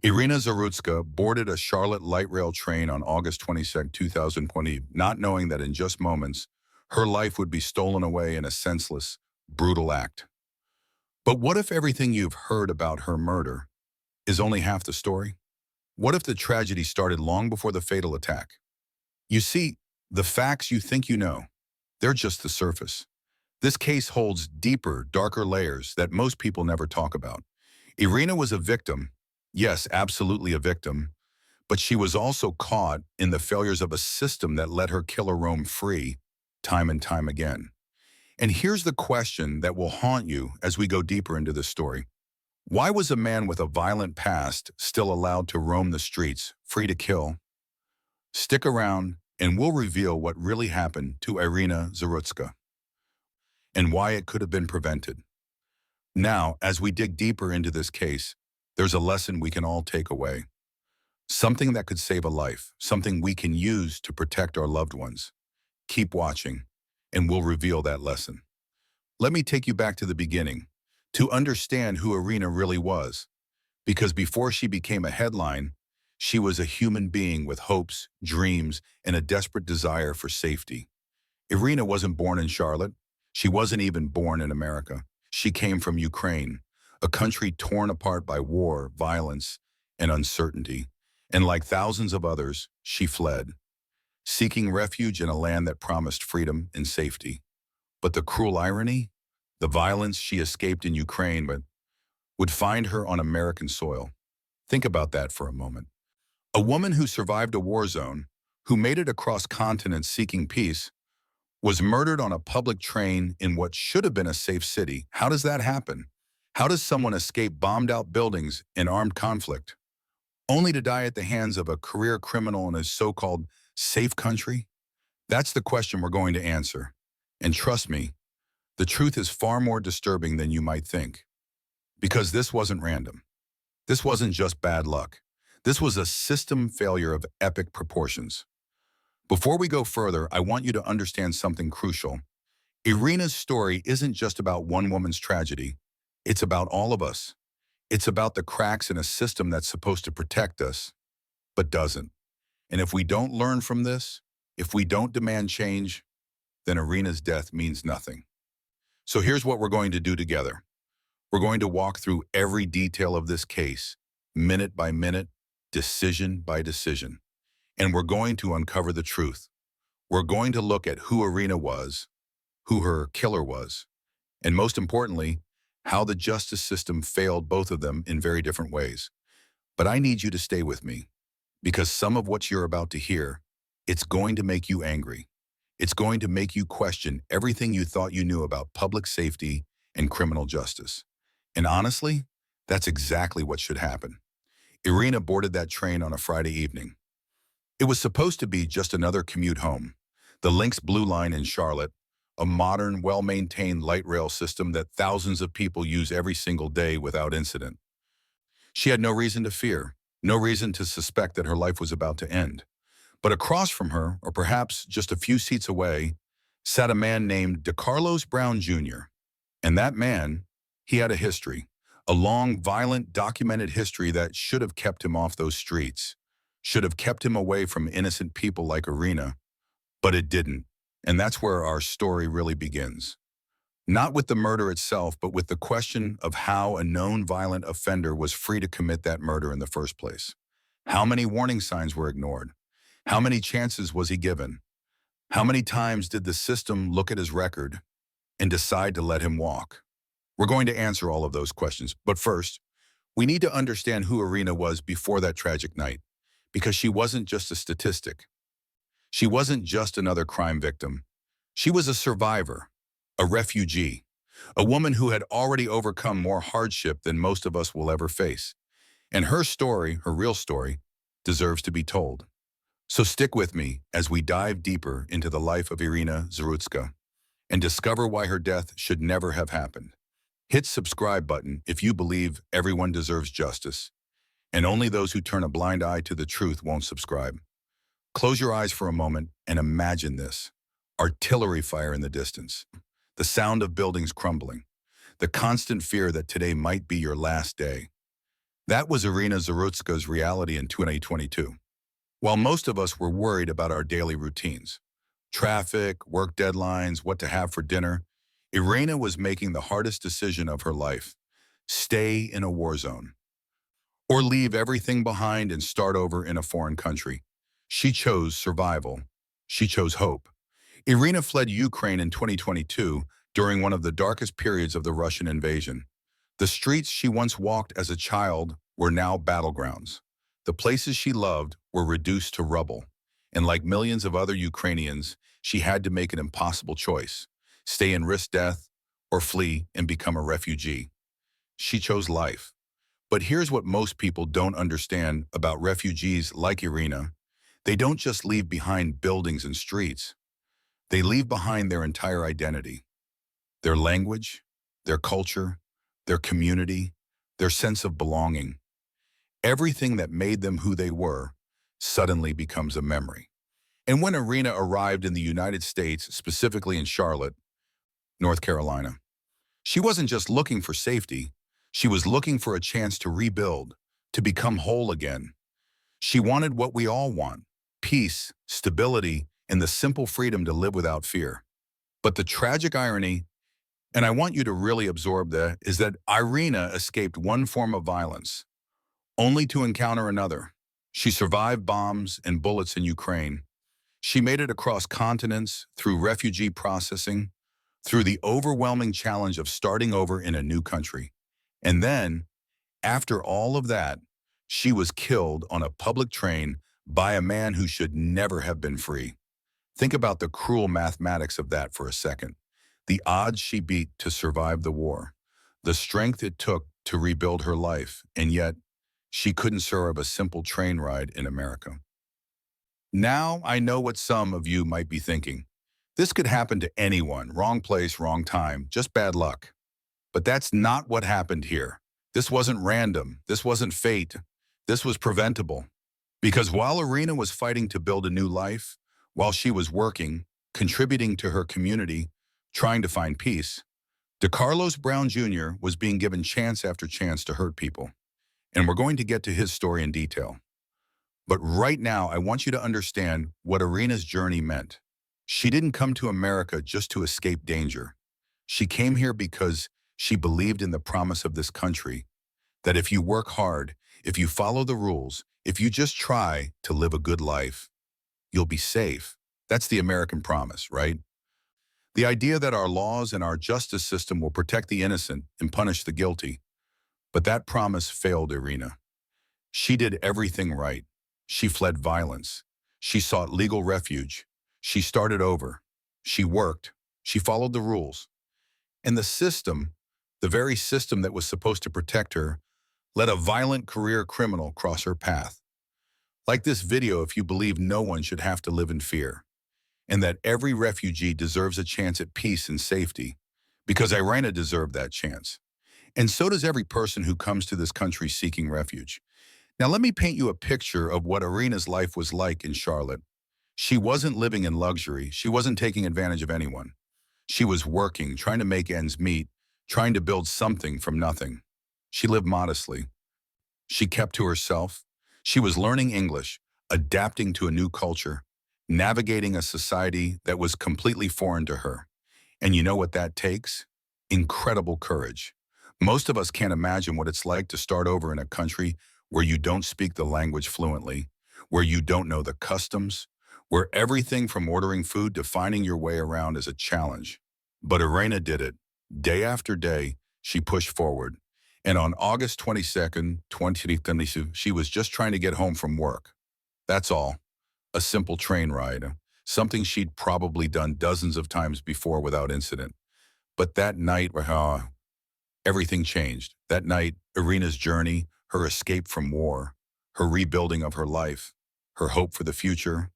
Iryna Zarutska boarded a Charlotte light rail train on August 22, 2020, not knowing that in just moments, her life would be stolen away in a senseless, brutal act. But what if everything you've heard about her murder is only half the story? What if the tragedy started long before the fatal attack? You see, the facts you think you know, they're just the surface. This case holds deeper, darker layers that most people never talk about. Iryna was a victim, yes, absolutely a victim, but she was also caught in the failures of a system that let her killer roam free time and time again. And here's the question that will haunt you as we go deeper into this story. Why was a man with a violent past still allowed to roam the streets, free to kill? Stick around and we'll reveal what really happened to Iryna Zarutska and why it could have been prevented. Now, as we dig deeper into this case, there's a lesson we can all take away. Something that could save a life, something we can use to protect our loved ones. Keep watching, and we'll reveal that lesson. Let me take you back to the beginning, to understand who Iryna really was. Because before she became a headline, she was a human being with hopes, dreams, and a desperate desire for safety. Iryna wasn't born in Charlotte. She wasn't even born in America. She came from Ukraine, a country torn apart by war, violence, and uncertainty. And like thousands of others, she fled, seeking refuge in a land that promised freedom and safety. But the cruel irony? The violence she escaped in Ukraine but would find her on American soil. Think about that for a moment. A woman who survived a war zone, who made it across continents seeking peace, was murdered on a public train in what should have been a safe city. How does that happen? How does someone escape bombed-out buildings in armed conflict, only to die at the hands of a career criminal in a so-called safe country? That's the question we're going to answer. And trust me, the truth is far more disturbing than you might think. Because this wasn't random. This wasn't just bad luck. This was a system failure of epic proportions. Before we go further, I want you to understand something crucial. Iryna's story isn't just about one woman's tragedy. It's about all of us. It's about the cracks in a system that's supposed to protect us, but doesn't. And if we don't learn from this, if we don't demand change, then Iryna's death means nothing. So here's what we're going to do together. We're going to walk through every detail of this case, minute by minute, decision by decision. And we're going to uncover the truth. We're going to look at who Iryna was, who her killer was, and most importantly, how the justice system failed both of them in very different ways. But I need you to stay with me, because some of what you're about to hear, it's going to make you angry. It's going to make you question everything you thought you knew about public safety and criminal justice. And honestly, that's exactly what should happen. Iryna boarded that train on a Friday evening. It was supposed to be just another commute home. The Lynx Blue Line in Charlotte, a modern, well-maintained light rail system that thousands of people use every single day without incident. She had no reason to fear, no reason to suspect that her life was about to end. But across from her, or perhaps just a few seats away, sat a man named DeCarlos Brown Jr. And that man, he had a history, a long, violent, documented history that should have kept him off those streets, should have kept him away from innocent people like Iryna, but it didn't. And that's where our story really begins. Not with the murder itself, but with the question of how a known violent offender was free to commit that murder in the first place. How many warning signs were ignored? How many chances was he given? How many times did the system look at his record and decide to let him walk? We're going to answer all of those questions. But first, we need to understand who Iryna was before that tragic night, because she wasn't just a statistic. She wasn't just another crime victim. She was a survivor, a refugee, a woman who had already overcome more hardship than most of us will ever face. And her story, her real story, deserves to be told. So stick with me as we dive deeper into the life of Iryna Zarutska and discover why her death should never have happened. Hit subscribe button if you believe everyone deserves justice, and only those who turn a blind eye to the truth won't subscribe. Close your eyes for a moment and imagine this. Artillery fire in the distance, the sound of buildings crumbling, the constant fear that today might be your last day. That was Iryna Zarutska's reality in 2022. While most of us were worried about our daily routines, traffic, work deadlines, what to have for dinner, Iryna was making the hardest decision of her life: stay in a war zone or leave everything behind and start over in a foreign country. She chose survival. She chose hope. Iryna fled Ukraine in 2022 during one of the darkest periods of the Russian invasion. The streets she once walked as a child were now battlegrounds. The places she loved were reduced to rubble. And like millions of other Ukrainians, she had to make an impossible choice: stay and risk death, or flee and become a refugee. She chose life. But here's what most people don't understand about refugees like Iryna. They don't just leave behind buildings and streets. They leave behind their entire identity, their language, their culture, their community, their sense of belonging. Everything that made them who they were suddenly becomes a memory. And when Iryna arrived in the United States, specifically in Charlotte, North Carolina, she wasn't just looking for safety. She was looking for a chance to rebuild, to become whole again. She wanted what we all want: peace, stability, and the simple freedom to live without fear. But the tragic irony, and I want you to really absorb that, is that Iryna escaped one form of violence, only to encounter another. She survived bombs and bullets in Ukraine. She made it across continents, through refugee processing, through the overwhelming challenge of starting over in a new country. And then, after all of that, she was killed on a public train by a man who should never have been free. Think about the cruel mathematics of that for a second. The odds she beat to survive the war, the strength it took to rebuild her life, and yet she couldn't serve a simple train ride in America. Now I know what some of you might be thinking. This could happen to anyone: wrong place, wrong time, just bad luck. But that's not what happened here. This wasn't random. This wasn't fate. This was preventable. Because while Iryna was fighting to build a new life, while she was working, contributing to her community, trying to find peace, DeCarlos Brown Jr. was being given chance after chance to hurt people. And we're going to get to his story in detail. But right now, I want you to understand what Iryna's journey meant. She didn't come to America just to escape danger. She came here because she believed in the promise of this country, that if you work hard, if you follow the rules, if you just try to live a good life, you'll be safe. That's the American promise, right? The idea that our laws and our justice system will protect the innocent and punish the guilty. But that promise failed Iryna. She did everything right. She fled violence. She sought legal refuge. She started over. She worked. She followed the rules. And the system, the very system that was supposed to protect her, let a violent career criminal cross her path. Like this video, if you believe no one should have to live in fear, and that every refugee deserves a chance at peace and safety, because Iryna deserved that chance. And so does every person who comes to this country seeking refuge. Now let me paint you a picture of what Iryna's life was like in Charlotte. She wasn't living in luxury. She wasn't taking advantage of anyone. She was working, trying to make ends meet, trying to build something from nothing. She lived modestly. She kept to herself. She was learning English, adapting to a new culture, navigating a society that was completely foreign to her. And you know what that takes? Incredible courage. Most of us can't imagine what it's like to start over in a country where you don't speak the language fluently, where you don't know the customs, where everything from ordering food to finding your way around is a challenge. But Iryna did it. Day after day, she pushed forward. And on August 22nd, 2022, she was just trying to get home from work. That's all. A simple train ride, something she'd probably done dozens of times before without incident. But that night, everything changed. That night, Iryna's journey, her escape from war, her rebuilding of her life, her hope for the future,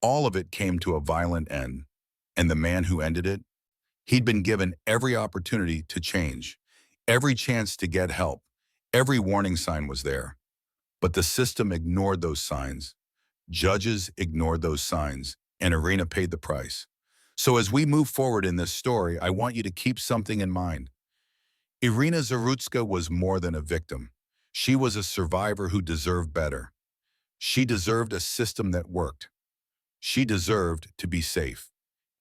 all of it came to a violent end. And the man who ended it, he'd been given every opportunity to change, every chance to get help. Every warning sign was there. But the system ignored those signs. Judges ignored those signs, and Iryna paid the price. So as we move forward in this story, I want you to keep something in mind. Iryna Zarutska was more than a victim. She was a survivor who deserved better. She deserved a system that worked. She deserved to be safe.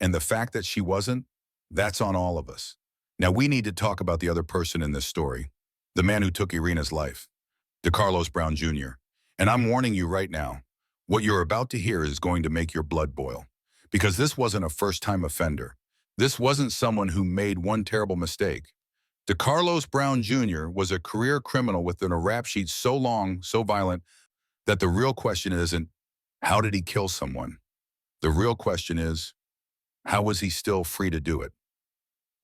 And the fact that she wasn't, that's on all of us. Now we need to talk about the other person in this story, the man who took Iryna's life, DeCarlos Brown Jr. And I'm warning you right now, what you're about to hear is going to make your blood boil. Because this wasn't a first-time offender. This wasn't someone who made one terrible mistake. DeCarlos Brown Jr. was a career criminal within a rap sheet so long, so violent, that the real question isn't, how did he kill someone? The real question is, how was he still free to do it?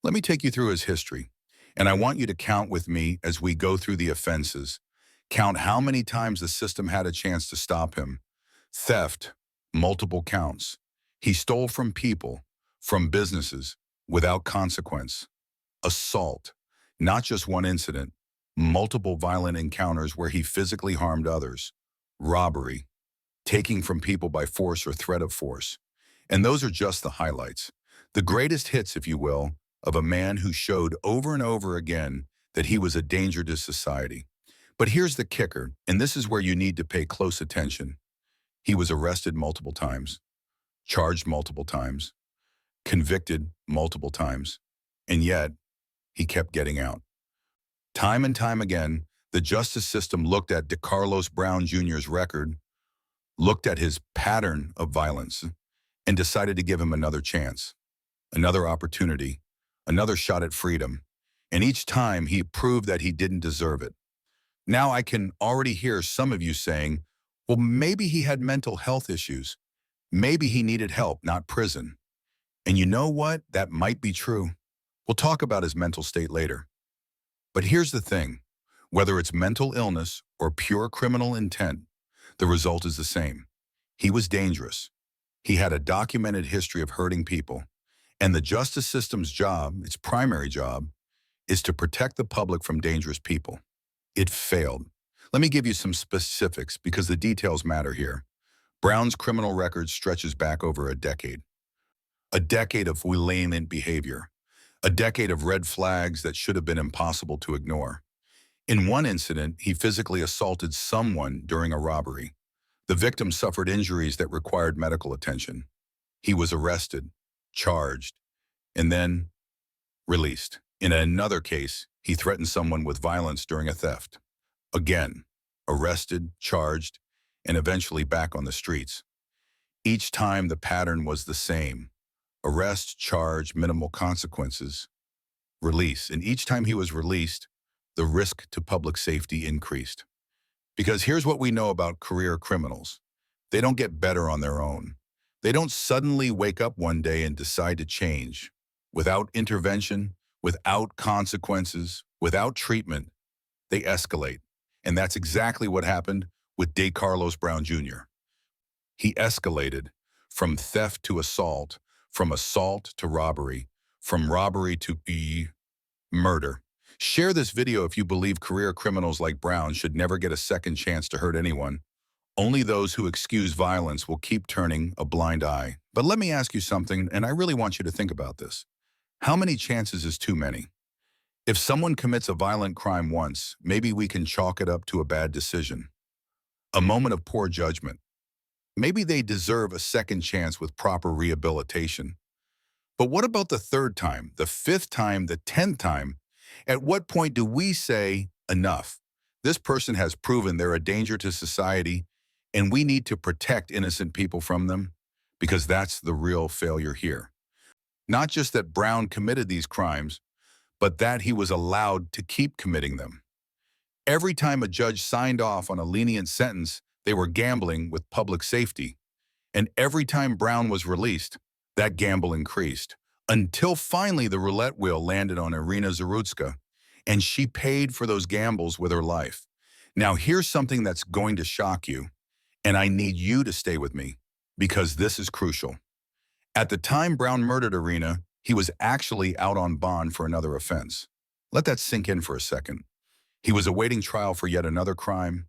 Let me take you through his history, and I want you to count with me as we go through the offenses. Count how many times the system had a chance to stop him. Theft, multiple counts. He stole from people, from businesses, without consequence. Assault, not just one incident, multiple violent encounters where he physically harmed others. Robbery, taking from people by force or threat of force. And those are just the highlights. The greatest hits, if you will, of a man who showed over and over again that he was a danger to society. But here's the kicker, and this is where you need to pay close attention. He was arrested multiple times, charged multiple times, convicted multiple times, and yet he kept getting out. Time and time again, the justice system looked at DeCarlos Brown Jr.'s record, looked at his pattern of violence, and decided to give him another chance, another opportunity, another shot at freedom. And each time he proved that he didn't deserve it. Now I can already hear some of you saying, well, maybe he had mental health issues. Maybe he needed help, not prison. And you know what? That might be true. We'll talk about his mental state later. But here's the thing. Whether it's mental illness or pure criminal intent, the result is the same. He was dangerous. He had a documented history of hurting people. And the justice system's job, its primary job, is to protect the public from dangerous people. It failed. Let me give you some specifics because the details matter here. Brown's criminal record stretches back over a decade. A decade of lenient behavior. A decade of red flags that should have been impossible to ignore. In one incident, he physically assaulted someone during a robbery. The victim suffered injuries that required medical attention. He was arrested, charged, and then released. In another case, he threatened someone with violence during a theft. Again, arrested, charged, and eventually back on the streets. Each time the pattern was the same. Arrest, charge, minimal consequences, release. And each time he was released, the risk to public safety increased. Because here's what we know about career criminals. They don't get better on their own. They don't suddenly wake up one day and decide to change. Without intervention, without consequences, without treatment, they escalate. And that's exactly what happened with DeCarlos Brown Jr. He escalated from theft to assault, from assault to robbery, from robbery to murder. Share this video if you believe career criminals like Brown should never get a second chance to hurt anyone. Only those who excuse violence will keep turning a blind eye. But let me ask you something, and I really want you to think about this. How many chances is too many? If someone commits a violent crime once, maybe we can chalk it up to a bad decision, a moment of poor judgment. Maybe they deserve a second chance with proper rehabilitation. But what about the third time, the fifth time, the 10th time? At what point do we say, enough? This person has proven they're a danger to society, and we need to protect innocent people from them? Because that's the real failure here. Not just that Brown committed these crimes, but that he was allowed to keep committing them. Every time a judge signed off on a lenient sentence, they were gambling with public safety. And every time Brown was released, that gamble increased. Until finally the roulette wheel landed on Iryna Zarutska, and she paid for those gambles with her life. Now here's something that's going to shock you, and I need you to stay with me, because this is crucial. At the time Brown murdered Iryna, he was actually out on bond for another offense. Let that sink in for a second. He was awaiting trial for yet another crime,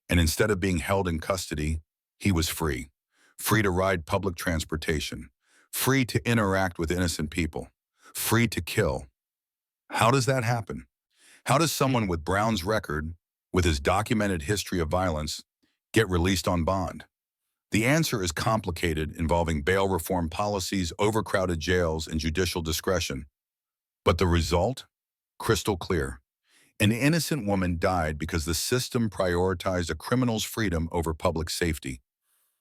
and instead of being held in custody, he was free. Free to ride public transportation, free to interact with innocent people, free to kill. How does that happen? How does someone with Brown's record, with his documented history of violence, get released on bond? The answer is complicated, involving bail reform policies, overcrowded jails, and judicial discretion. But the result? Crystal clear. An innocent woman died because the system prioritized a criminal's freedom over public safety.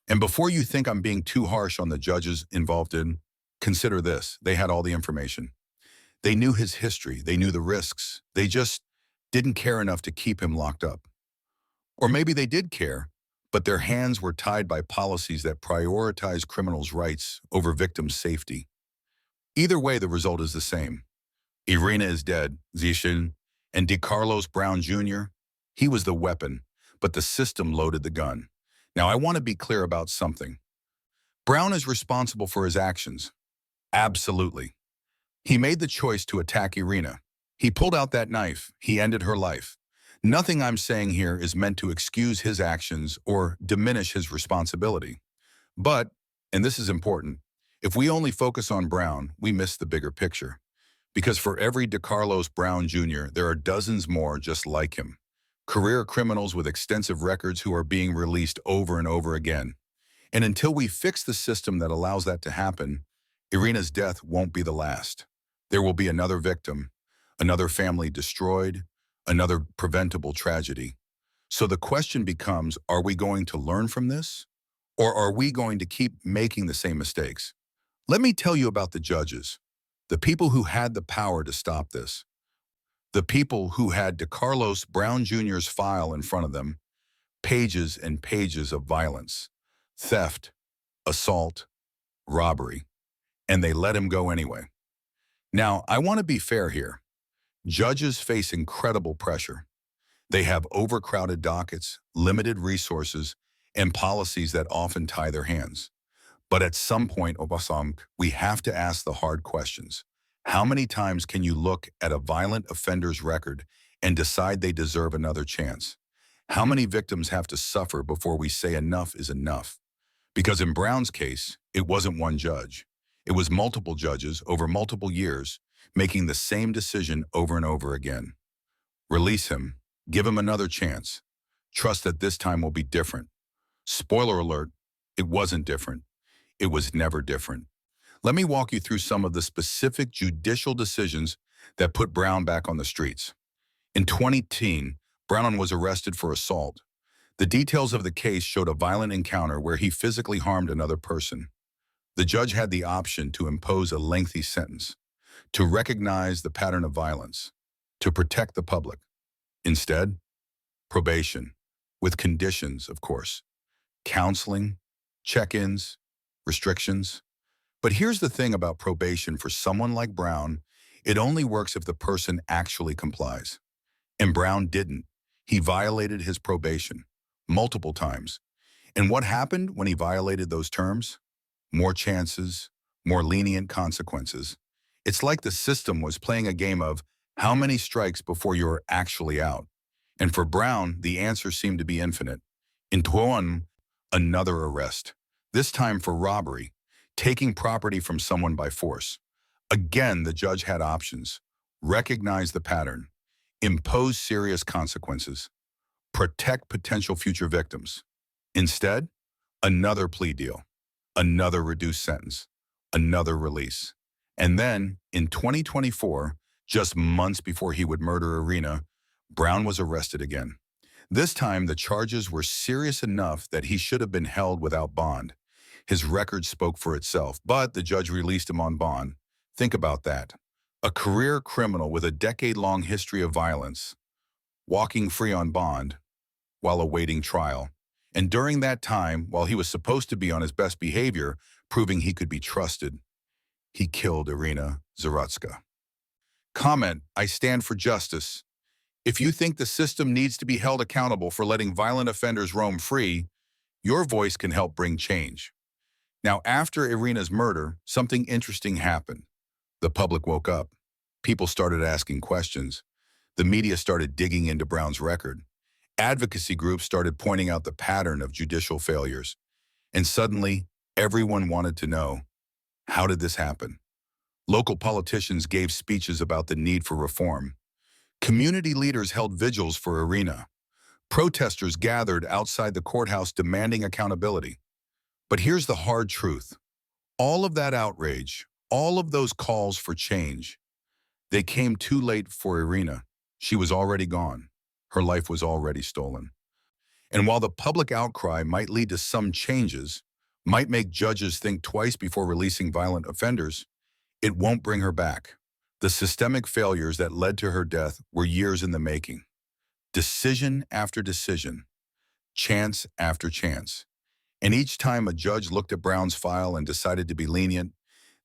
And before you think I'm being too harsh on the judges involved consider this. They had all the information. They knew his history. They knew the risks. They just didn't care enough to keep him locked up. Or maybe they did care, but their hands were tied by policies that prioritize criminals' rights over victims' safety. Either way, the result is the same. Iryna is dead, Zishin, and DeCarlos Brown Jr., he was the weapon, but the system loaded the gun. Now, I want to be clear about something. Brown is responsible for his actions. Absolutely. He made the choice to attack Iryna. He pulled out that knife. He ended her life. Nothing I'm saying here is meant to excuse his actions or diminish his responsibility. But, and this is important, if we only focus on Brown, we miss the bigger picture. Because for every DeCarlos Brown Jr., there are dozens more just like him. Career criminals with extensive records who are being released over and over again. And until we fix the system that allows that to happen, Iryna's death won't be the last. There will be another victim, another family destroyed, another preventable tragedy. So the question becomes, are we going to learn from this? Or are we going to keep making the same mistakes? Let me tell you about the judges, the people who had the power to stop this, the people who had DeCarlos Brown Jr.'s file in front of them, pages and pages of violence, theft, assault, robbery, and they let him go anyway. Now, I want to be fair here. Judges face incredible pressure. They have overcrowded dockets, limited resources, and policies that often tie their hands. But at some point, Obasam, we have to ask the hard questions. How many times can you look at a violent offender's record and decide they deserve another chance? How many victims have to suffer before we say enough is enough? Because in Brown's case, it wasn't one judge. It was multiple judges over multiple years, making the same decision over and over again. Release him. Give him another chance. Trust that this time will be different. Spoiler alert, it wasn't different. It was never different. Let me walk you through some of the specific judicial decisions that put Brown back on the streets. In 2010, Brown was arrested for assault. The details of the case showed a violent encounter where he physically harmed another person. The judge had the option to impose a lengthy sentence, to recognize the pattern of violence, to protect the public. Instead, probation, with conditions, of course, counseling, check-ins, restrictions. But here's the thing about probation for someone like Brown, it only works if the person actually complies. And Brown didn't. He violated his probation multiple times. And what happened when he violated those terms? More chances, more lenient consequences. It's like the system was playing a game of how many strikes before you're actually out. And for Brown, the answer seemed to be infinite. In Tuan, another arrest, this time for robbery, taking property from someone by force. Again, the judge had options. Recognize the pattern. Impose serious consequences. Protect potential future victims. Instead, another plea deal. Another reduced sentence. Another release. And then, in 2024, just months before he would murder Iryna, Brown was arrested again. This time, the charges were serious enough that he should have been held without bond. His record spoke for itself, but the judge released him on bond. Think about that. A career criminal with a decade-long history of violence, walking free on bond while awaiting trial. And during that time, while he was supposed to be on his best behavior, proving he could be trusted, he killed Iryna Zarutska. Comment, I stand for justice. If you think the system needs to be held accountable for letting violent offenders roam free, your voice can help bring change. Now, after Iryna's murder, something interesting happened. The public woke up. People started asking questions. The media started digging into Brown's record. Advocacy groups started pointing out the pattern of judicial failures. And suddenly, everyone wanted to know, how did this happen? Local politicians gave speeches about the need for reform. Community leaders held vigils for Iryna. Protesters gathered outside the courthouse demanding accountability. But here's the hard truth. All of that outrage, all of those calls for change, they came too late for Iryna. She was already gone. Her life was already stolen. And while the public outcry might lead to some changes, might make judges think twice before releasing violent offenders, it won't bring her back. The systemic failures that led to her death were years in the making. Decision after decision, chance after chance. And each time a judge looked at Brown's file and decided to be lenient,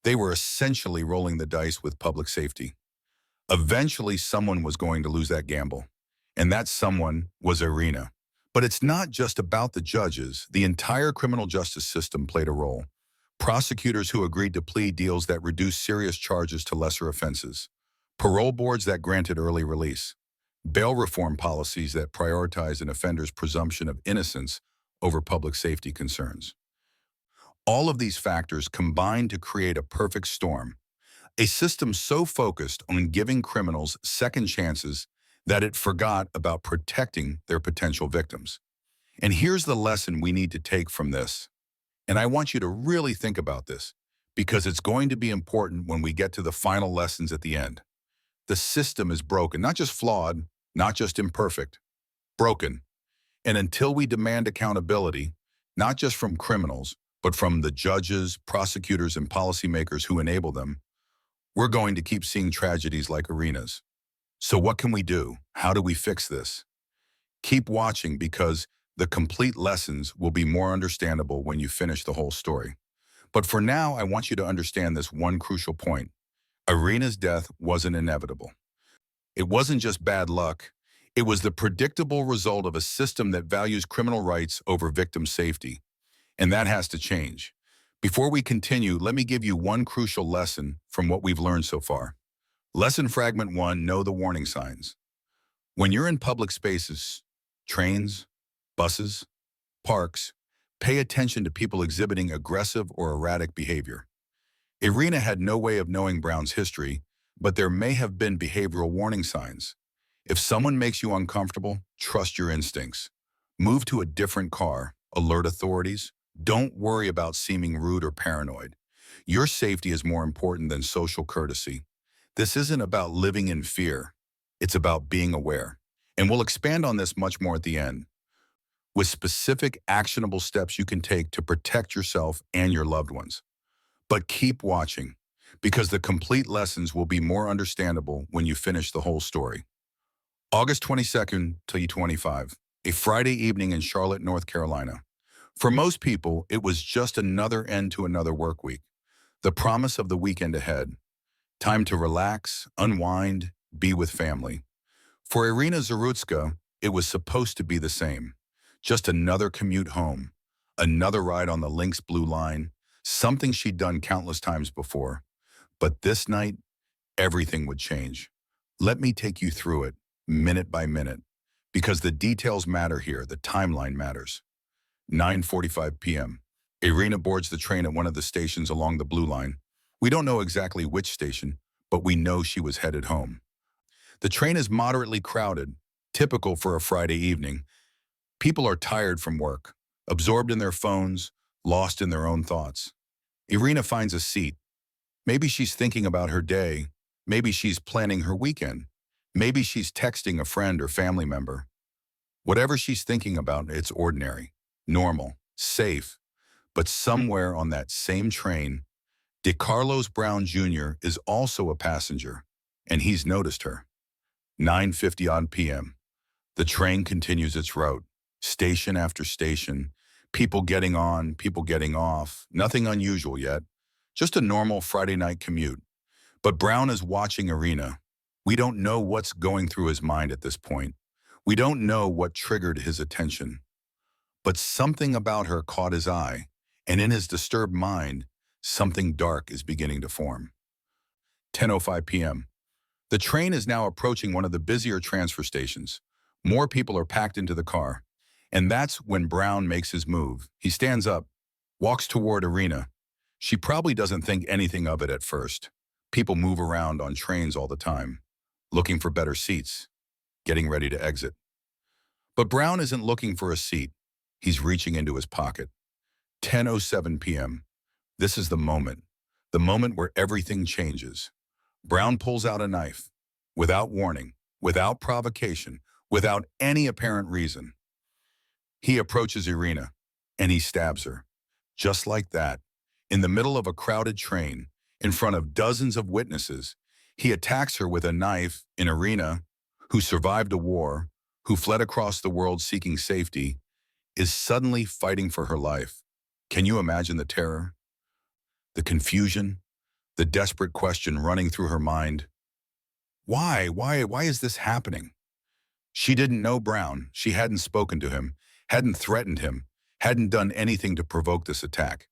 they were essentially rolling the dice with public safety. Eventually, someone was going to lose that gamble. And that someone was Iryna. But it's not just about the judges. The entire criminal justice system played a role. Prosecutors who agreed to plea deals that reduced serious charges to lesser offenses. Parole boards that granted early release. Bail reform policies that prioritized an offender's presumption of innocence over public safety concerns. All of these factors combined to create a perfect storm. A system so focused on giving criminals second chances that it forgot about protecting their potential victims. And here's the lesson we need to take from this. And I want you to really think about this, because it's going to be important when we get to the final lessons at the end. The system is broken, not just flawed, not just imperfect, broken. And until we demand accountability, not just from criminals, but from the judges, prosecutors, and policymakers who enable them, we're going to keep seeing tragedies like Iryna's. So what can we do? How do we fix this? Keep watching, because the complete lessons will be more understandable when you finish the whole story. But for now, I want you to understand this one crucial point. Iryna's death wasn't inevitable. It wasn't just bad luck. It was the predictable result of a system that values criminal rights over victim safety. And that has to change. Before we continue, let me give you one crucial lesson from what we've learned so far. Lesson fragment 1, know the warning signs. When you're in public spaces, trains, buses, parks, pay attention to people exhibiting aggressive or erratic behavior. Iryna had no way of knowing Brown's history, but there may have been behavioral warning signs. If someone makes you uncomfortable, trust your instincts. Move to a different car, alert authorities. Don't worry about seeming rude or paranoid. Your safety is more important than social courtesy. This isn't about living in fear. It's about being aware. And we'll expand on this much more at the end, with specific actionable steps you can take to protect yourself and your loved ones. But keep watching, because the complete lessons will be more understandable when you finish the whole story. August 22nd, 2025, a Friday evening in Charlotte, North Carolina. For most people, it was just another end to another work week. The promise of the weekend ahead. Time to relax, unwind, be with family. For Iryna Zarutska, it was supposed to be the same. Just another commute home, another ride on the Lynx Blue Line, something she'd done countless times before. But this night, everything would change. Let me take you through it, minute by minute, because the details matter here, the timeline matters. 9:45 p.m. Iryna boards the train at one of the stations along the Blue Line. We don't know exactly which station, but we know she was headed home. The train is moderately crowded, typical for a Friday evening. People are tired from work, absorbed in their phones, lost in their own thoughts. Iryna finds a seat. Maybe she's thinking about her day. Maybe she's planning her weekend. Maybe she's texting a friend or family member. Whatever she's thinking about, it's ordinary, normal, safe. But somewhere on that same train, DeCarlos Brown Jr. is also a passenger, and he's noticed her. 9:50 odd p.m. The train continues its route, station after station, people getting on, people getting off, nothing unusual yet, just a normal Friday night commute. But Brown is watching Iryna. We don't know what's going through his mind at this point. We don't know what triggered his attention. But something about her caught his eye, and in his disturbed mind, something dark is beginning to form. 10:05 p.m. The train is now approaching one of the busier transfer stations. More people are packed into the car. And that's when Brown makes his move. He stands up, walks toward Iryna. She probably doesn't think anything of it at first. People move around on trains all the time, looking for better seats, getting ready to exit. But Brown isn't looking for a seat. He's reaching into his pocket. 10:07 p.m. This is the moment where everything changes. Brown pulls out a knife, without warning, without provocation, without any apparent reason. He approaches Iryna, and he stabs her. Just like that, in the middle of a crowded train, in front of dozens of witnesses, he attacks her with a knife in Iryna, who survived a war, who fled across the world seeking safety, is suddenly fighting for her life. Can you imagine the terror, the confusion, the desperate question running through her mind? Why is this happening? She didn't know Brown. She hadn't spoken to him, hadn't threatened him, hadn't done anything to provoke this attack.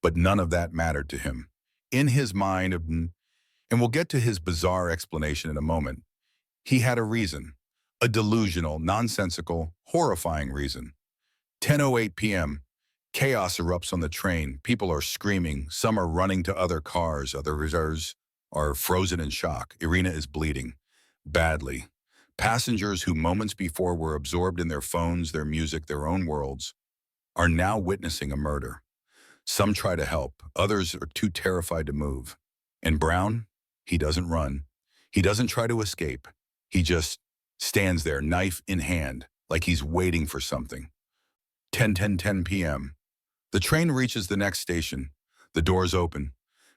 But none of that mattered to him. In his mind, and we'll get to his bizarre explanation in a moment, he had a reason, a delusional, nonsensical, horrifying reason. 10:08 p.m., chaos erupts on the train. People are screaming. Some are running to other cars. Others are frozen in shock. Iryna is bleeding, badly. Passengers who moments before were absorbed in their phones, their music, their own worlds, are now witnessing a murder. Some try to help. Others are too terrified to move. And Brown, he doesn't run. He doesn't try to escape. He just stands there, knife in hand, like he's waiting for something. 10:10 p.m. The train reaches the next station. The doors open.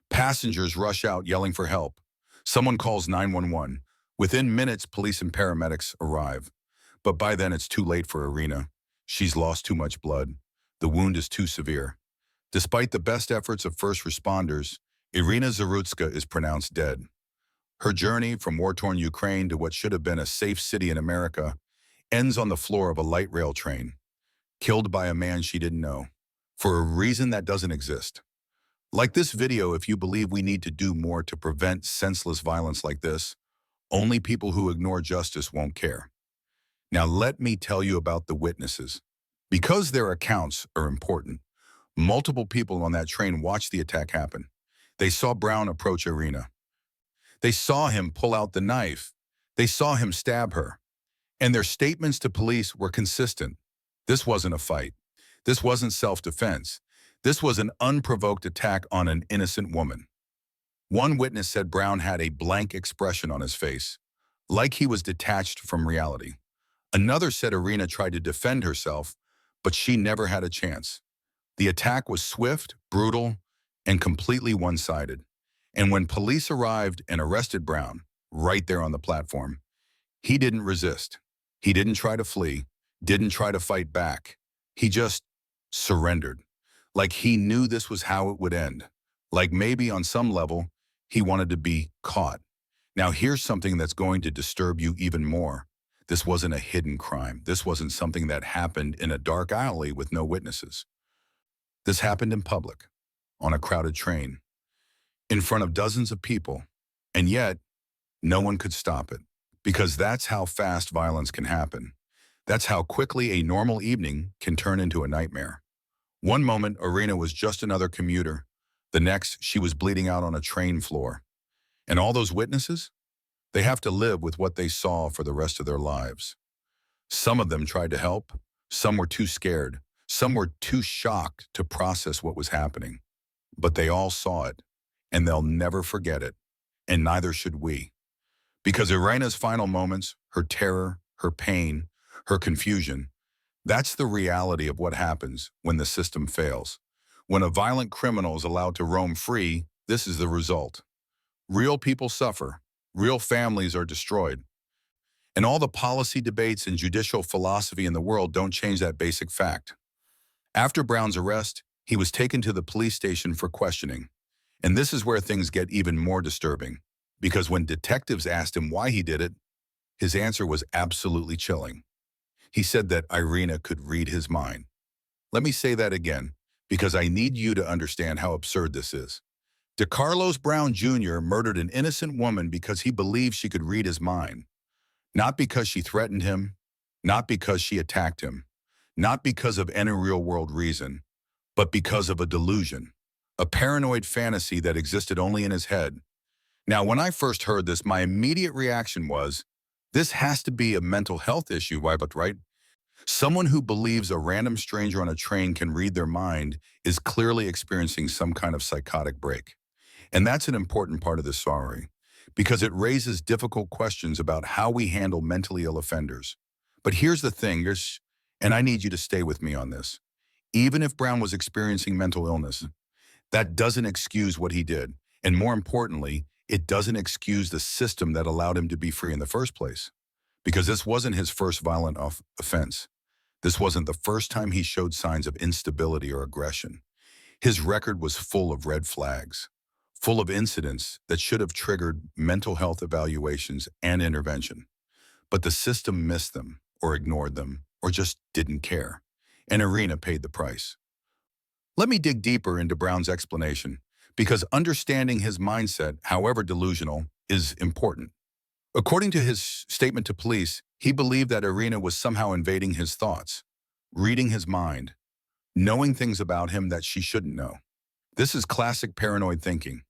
Passengers rush out yelling for help. Someone calls 911. Within minutes, police and paramedics arrive. But by then, it's too late for Iryna. She's lost too much blood. The wound is too severe. Despite the best efforts of first responders, Iryna Zarutska is pronounced dead. Her journey from war-torn Ukraine to what should have been a safe city in America ends on the floor of a light rail train, killed by a man she didn't know, for a reason that doesn't exist. Like this video, if you believe we need to do more to prevent senseless violence like this, only people who ignore justice won't care. Now let me tell you about the witnesses. Because their accounts are important, multiple people on that train watched the attack happen. They saw Brown approach Iryna. They saw him pull out the knife. They saw him stab her. And their statements to police were consistent. This wasn't a fight. This wasn't self-defense. This was an unprovoked attack on an innocent woman. One witness said Brown had a blank expression on his face, like he was detached from reality. Another said Iryna tried to defend herself, but she never had a chance. The attack was swift, brutal, and completely one-sided. And when police arrived and arrested Brown, right there on the platform, he didn't resist. He didn't try to flee, didn't try to fight back. He just surrendered, like he knew this was how it would end. Like maybe on some level, he wanted to be caught. Now here's something that's going to disturb you even more. This wasn't a hidden crime. This wasn't something that happened in a dark alley with no witnesses. This happened in public, on a crowded train, in front of dozens of people, and yet no one could stop it. Because that's how fast violence can happen. That's how quickly a normal evening can turn into a nightmare. One moment, Iryna was just another commuter. The next, she was bleeding out on a train floor. And all those witnesses? They have to live with what they saw for the rest of their lives. Some of them tried to help. Some were too scared. Some were too shocked to process what was happening. But they all saw it, and they'll never forget it. And neither should we. Because Iryna's final moments, her terror, her pain, her confusion, that's the reality of what happens when the system fails. When a violent criminal is allowed to roam free, this is the result. Real people suffer. Real families are destroyed. And all the policy debates and judicial philosophy in the world don't change that basic fact. After Brown's arrest, he was taken to the police station for questioning. And this is where things get even more disturbing. Because when detectives asked him why he did it, his answer was absolutely chilling. He said that Iryna could read his mind. Let me say that again, because I need you to understand how absurd this is. DeCarlos Brown Jr. murdered an innocent woman because he believed she could read his mind. Not because she threatened him, not because she attacked him, not because of any real-world reason, but because of a delusion, a paranoid fantasy that existed only in his head. Now, when I first heard this, my immediate reaction was, this has to be a mental health issue, right? Someone who believes a random stranger on a train can read their mind is clearly experiencing some kind of psychotic break. And that's an important part of this story, because it raises difficult questions about how we handle mentally ill offenders. But here's the thing, and I need you to stay with me on this. Even if Brown was experiencing mental illness, that doesn't excuse what he did. And more importantly, it doesn't excuse the system that allowed him to be free in the first place. Because this wasn't his first violent offense. This wasn't the first time he showed signs of instability or aggression. His record was full of red flags, full of incidents that should have triggered mental health evaluations and intervention. But the system missed them, or ignored them, or just didn't care. And Iryna paid the price. Let me dig deeper into Brown's explanation, because understanding his mindset, however delusional, is important. According to his statement to police, he believed that Iryna was somehow invading his thoughts, reading his mind, knowing things about him that she shouldn't know. This is classic paranoid thinking,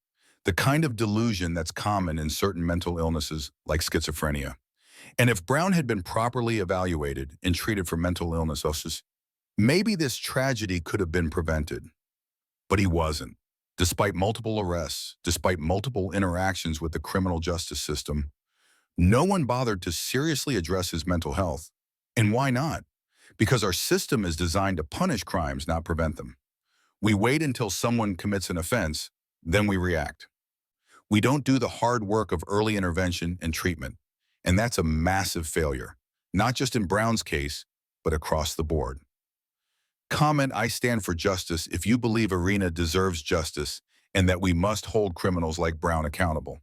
the kind of delusion that's common in certain mental illnesses like schizophrenia. And if Brown had been properly evaluated and treated for mental illness, maybe this tragedy could have been prevented. But he wasn't. Despite multiple arrests, despite multiple interactions with the criminal justice system, no one bothered to seriously address his mental health. And why not? Because our system is designed to punish crimes, not prevent them. We wait until someone commits an offense, then we react. We don't do the hard work of early intervention and treatment. And that's a massive failure, not just in Brown's case, but across the board. Comment, I stand for justice if you believe Iryna deserves justice and that we must hold criminals like Brown accountable.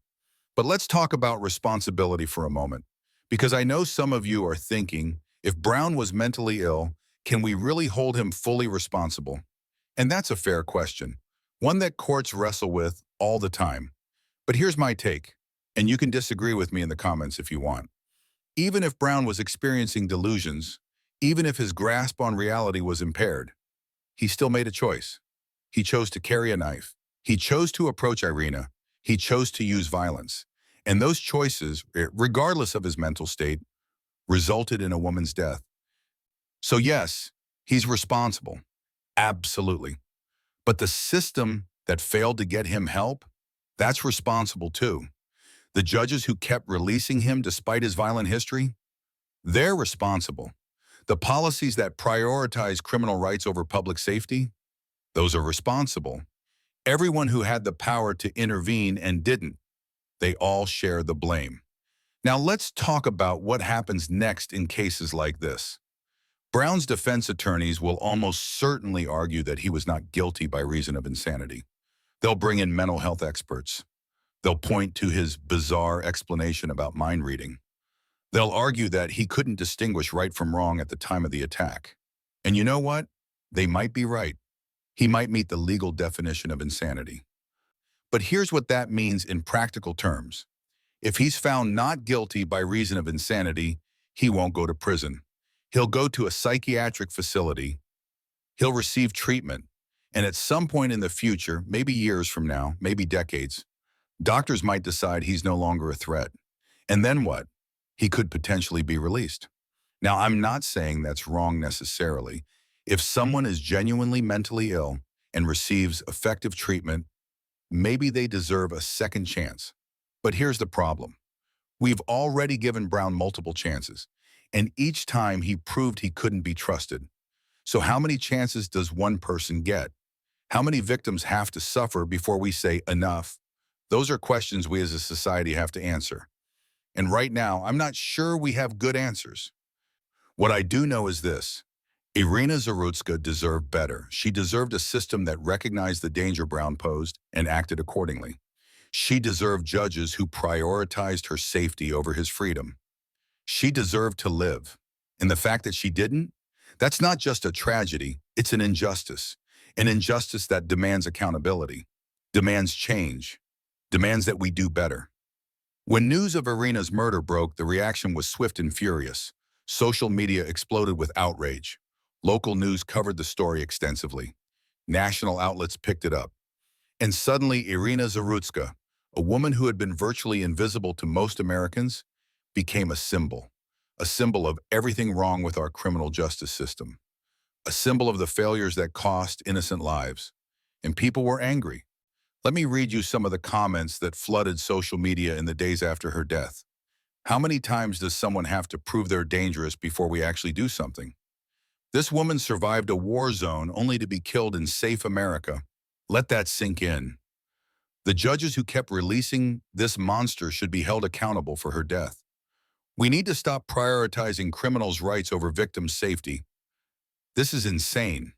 But let's talk about responsibility for a moment, because I know some of you are thinking, if Brown was mentally ill, can we really hold him fully responsible? And that's a fair question, one that courts wrestle with all the time. But here's my take, and you can disagree with me in the comments if you want. Even if Brown was experiencing delusions, even if his grasp on reality was impaired, he still made a choice. He chose to carry a knife. He chose to approach Iryna. He chose to use violence. And those choices, regardless of his mental state, resulted in a woman's death. So yes, he's responsible. Absolutely. But the system that failed to get him help, that's responsible too. The judges who kept releasing him despite his violent history, they're responsible. The policies that prioritize criminal rights over public safety, those are responsible. Everyone who had the power to intervene and didn't, they all share the blame. Now let's talk about what happens next in cases like this. Brown's defense attorneys will almost certainly argue that he was not guilty by reason of insanity. They'll bring in mental health experts. They'll point to his bizarre explanation about mind reading. They'll argue that he couldn't distinguish right from wrong at the time of the attack. And you know what? They might be right. He might meet the legal definition of insanity. But here's what that means in practical terms. If he's found not guilty by reason of insanity, he won't go to prison. He'll go to a psychiatric facility. He'll receive treatment. And at some point in the future, maybe years from now, maybe decades, doctors might decide he's no longer a threat. And then what? He could potentially be released. Now, I'm not saying that's wrong necessarily. If someone is genuinely mentally ill and receives effective treatment, maybe they deserve a second chance. But here's the problem. We've already given Brown multiple chances, and each time he proved he couldn't be trusted. So how many chances does one person get? How many victims have to suffer before we say enough? Those are questions we as a society have to answer. And right now, I'm not sure we have good answers. What I do know is this. Iryna Zarutska deserved better. She deserved a system that recognized the danger Brown posed and acted accordingly. She deserved judges who prioritized her safety over his freedom. She deserved to live. And the fact that she didn't, that's not just a tragedy, it's an injustice. An injustice that demands accountability, demands change, demands that we do better. When news of Iryna's murder broke, the reaction was swift and furious. Social media exploded with outrage. Local news covered the story extensively. National outlets picked it up. And suddenly, Iryna Zarutska, a woman who had been virtually invisible to most Americans, became a symbol. a symbol of everything wrong with our criminal justice system, a symbol of the failures that cost innocent lives. And people were angry. Let me read you some of the comments that flooded social media in the days after her death. How many times does someone have to prove they're dangerous before we actually do something? This woman survived a war zone only to be killed in safe America. Let that sink in. The judges who kept releasing this monster should be held accountable for her death. We need to stop prioritizing criminals' rights over victims' safety. This is insane.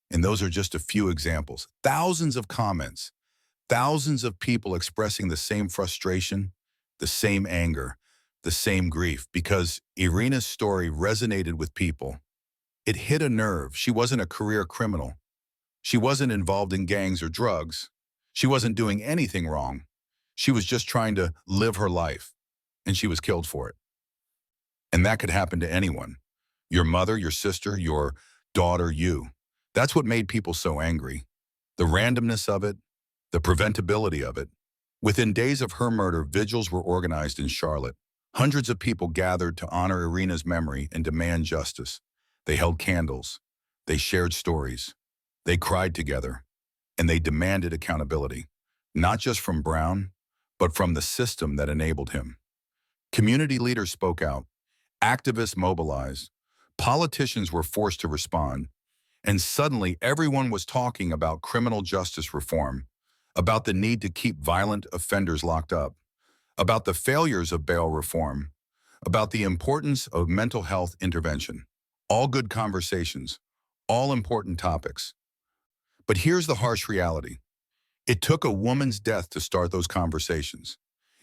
And those are just a few examples. Thousands of comments, thousands of people expressing the same frustration, the same anger, the same grief, because Iryna's story resonated with people. It hit a nerve. She wasn't a career criminal. She wasn't involved in gangs or drugs. She wasn't doing anything wrong. She was just trying to live her life, and she was killed for it. And that could happen to anyone. Your mother, your sister, your daughter, you. That's what made people so angry. The randomness of it, the preventability of it. Within days of her murder, vigils were organized in Charlotte. Hundreds of people gathered to honor Iryna's memory and demand justice. They held candles. They shared stories. They cried together. And they demanded accountability, not just from Brown, but from the system that enabled him. Community leaders spoke out. Activists mobilized. Politicians were forced to respond. And suddenly everyone was talking about criminal justice reform, about the need to keep violent offenders locked up, about the failures of bail reform, about the importance of mental health intervention. All good conversations, all important topics. But here's the harsh reality. It took a woman's death to start those conversations.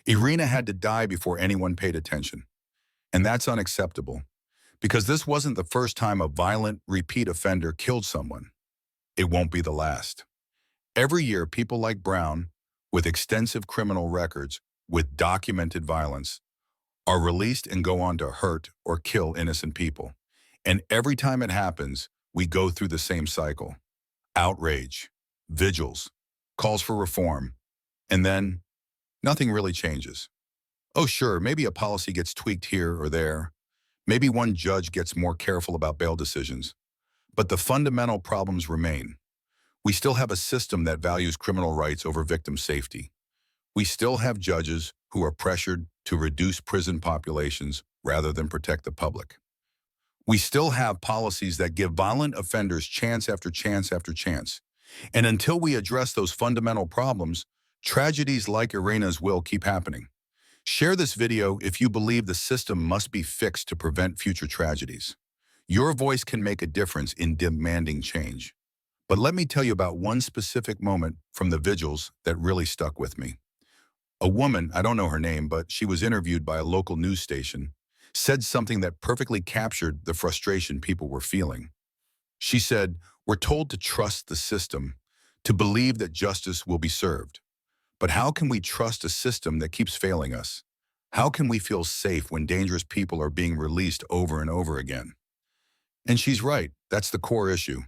Iryna had to die before anyone paid attention. And that's unacceptable, because this wasn't the first time a violent, repeat offender killed someone. It won't be the last. Every year, people like Brown, with extensive criminal records, with documented violence, are released and go on to hurt or kill innocent people. And every time it happens, we go through the same cycle. Outrage, vigils, calls for reform, and then nothing really changes. Oh, sure, maybe a policy gets tweaked here or there. Maybe one judge gets more careful about bail decisions. But the fundamental problems remain. We still have a system that values criminal rights over victim safety. We still have judges who are pressured to reduce prison populations rather than protect the public. We still have policies that give violent offenders chance after chance after chance. And until we address those fundamental problems, tragedies like Iryna's will keep happening. Share this video if you believe the system must be fixed to prevent future tragedies. Your voice can make a difference in demanding change. But let me tell you about one specific moment from the vigils that really stuck with me. A woman, I don't know her name, but she was interviewed by a local news station, said something that perfectly captured the frustration people were feeling. She said, "We're told to trust the system, to believe that justice will be served. But how can we trust a system that keeps failing us? How can we feel safe when dangerous people are being released over and over again?" And she's right. That's the core issue.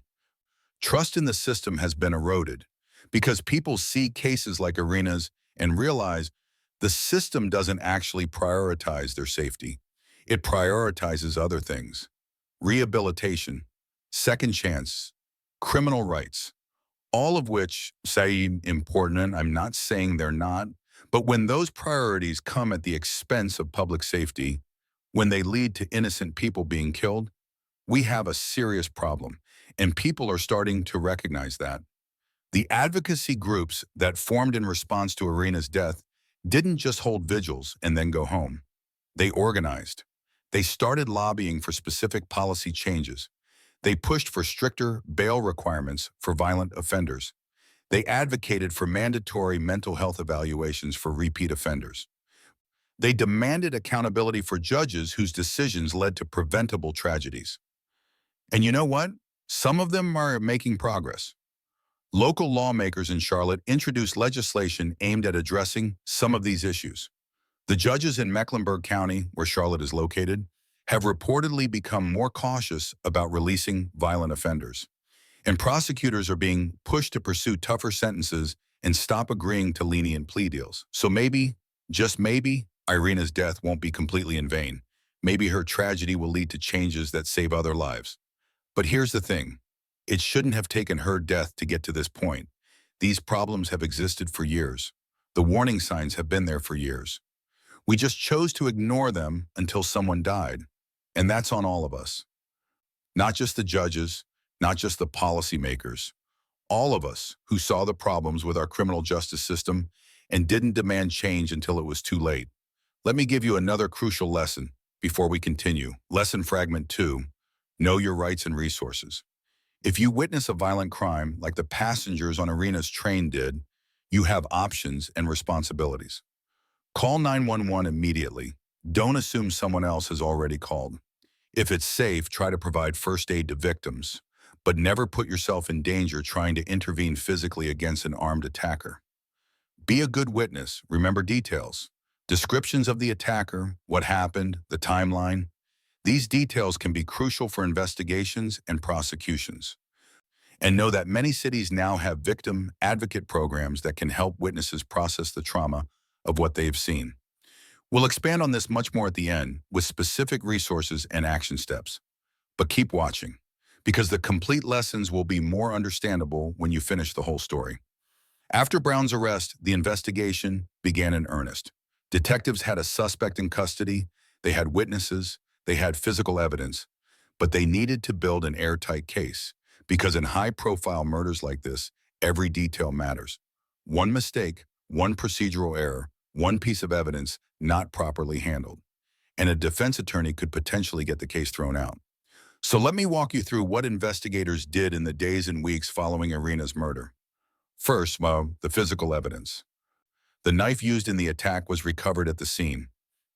Trust in the system has been eroded because people see cases like Iryna's and realize the system doesn't actually prioritize their safety. It prioritizes other things: rehabilitation, second chance, criminal rights, all of which say important, and I'm not saying they're not, but when those priorities come at the expense of public safety, when they lead to innocent people being killed, we have a serious problem, and people are starting to recognize that. The advocacy groups that formed in response to Iryna's death didn't just hold vigils and then go home. They organized. They started lobbying for specific policy changes. They pushed for stricter bail requirements for violent offenders. They advocated for mandatory mental health evaluations for repeat offenders. They demanded accountability for judges whose decisions led to preventable tragedies. And you know what? Some of them are making progress. Local lawmakers in Charlotte introduced legislation aimed at addressing some of these issues. The judges in Mecklenburg County, where Charlotte is located, have reportedly become more cautious about releasing violent offenders. And prosecutors are being pushed to pursue tougher sentences and stop agreeing to lenient plea deals. So maybe, just maybe, Iryna's death won't be completely in vain. Maybe her tragedy will lead to changes that save other lives. But here's the thing. It shouldn't have taken her death to get to this point. These problems have existed for years. The warning signs have been there for years. We just chose to ignore them until someone died. And that's on all of us. Not just the judges, not just the policymakers. All of us who saw the problems with our criminal justice system and didn't demand change until it was too late. Let me give you another crucial lesson before we continue. Lesson fragment 2, know your rights and resources. If you witness a violent crime like the passengers on Iryna's train did, you have options and responsibilities. Call 911 immediately. Don't assume someone else has already called. If it's safe, try to provide first aid to victims, but never put yourself in danger trying to intervene physically against an armed attacker. Be a good witness. Remember details. Descriptions of the attacker, what happened, the timeline. These details can be crucial for investigations and prosecutions. And know that many cities now have victim advocate programs that can help witnesses process the trauma of what they've seen. We'll expand on this much more at the end with specific resources and action steps. But keep watching, because the complete lessons will be more understandable when you finish the whole story. After Brown's arrest, the investigation began in earnest. Detectives had a suspect in custody, they had witnesses, they had physical evidence, but they needed to build an airtight case, because in high-profile murders like this, every detail matters. One mistake, one procedural error, one piece of evidence not properly handled, and a defense attorney could potentially get the case thrown out. So let me walk you through what investigators did in the days and weeks following Iryna's murder. First, the physical evidence. The knife used in the attack was recovered at the scene.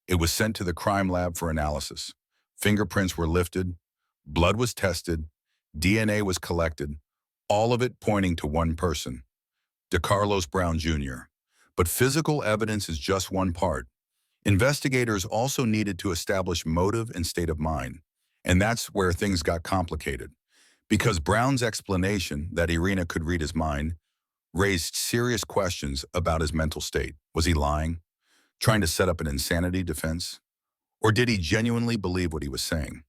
It was sent to the crime lab for analysis. Fingerprints were lifted, blood was tested, DNA was collected, all of it pointing to one person, DeCarlos Brown Jr. But physical evidence is just one part. Investigators also needed to establish motive and state of mind. And that's where things got complicated. Because Brown's explanation that Iryna could read his mind raised serious questions about his mental state. Was he lying? Trying to set up an insanity defense? Or did he genuinely believe what he was saying?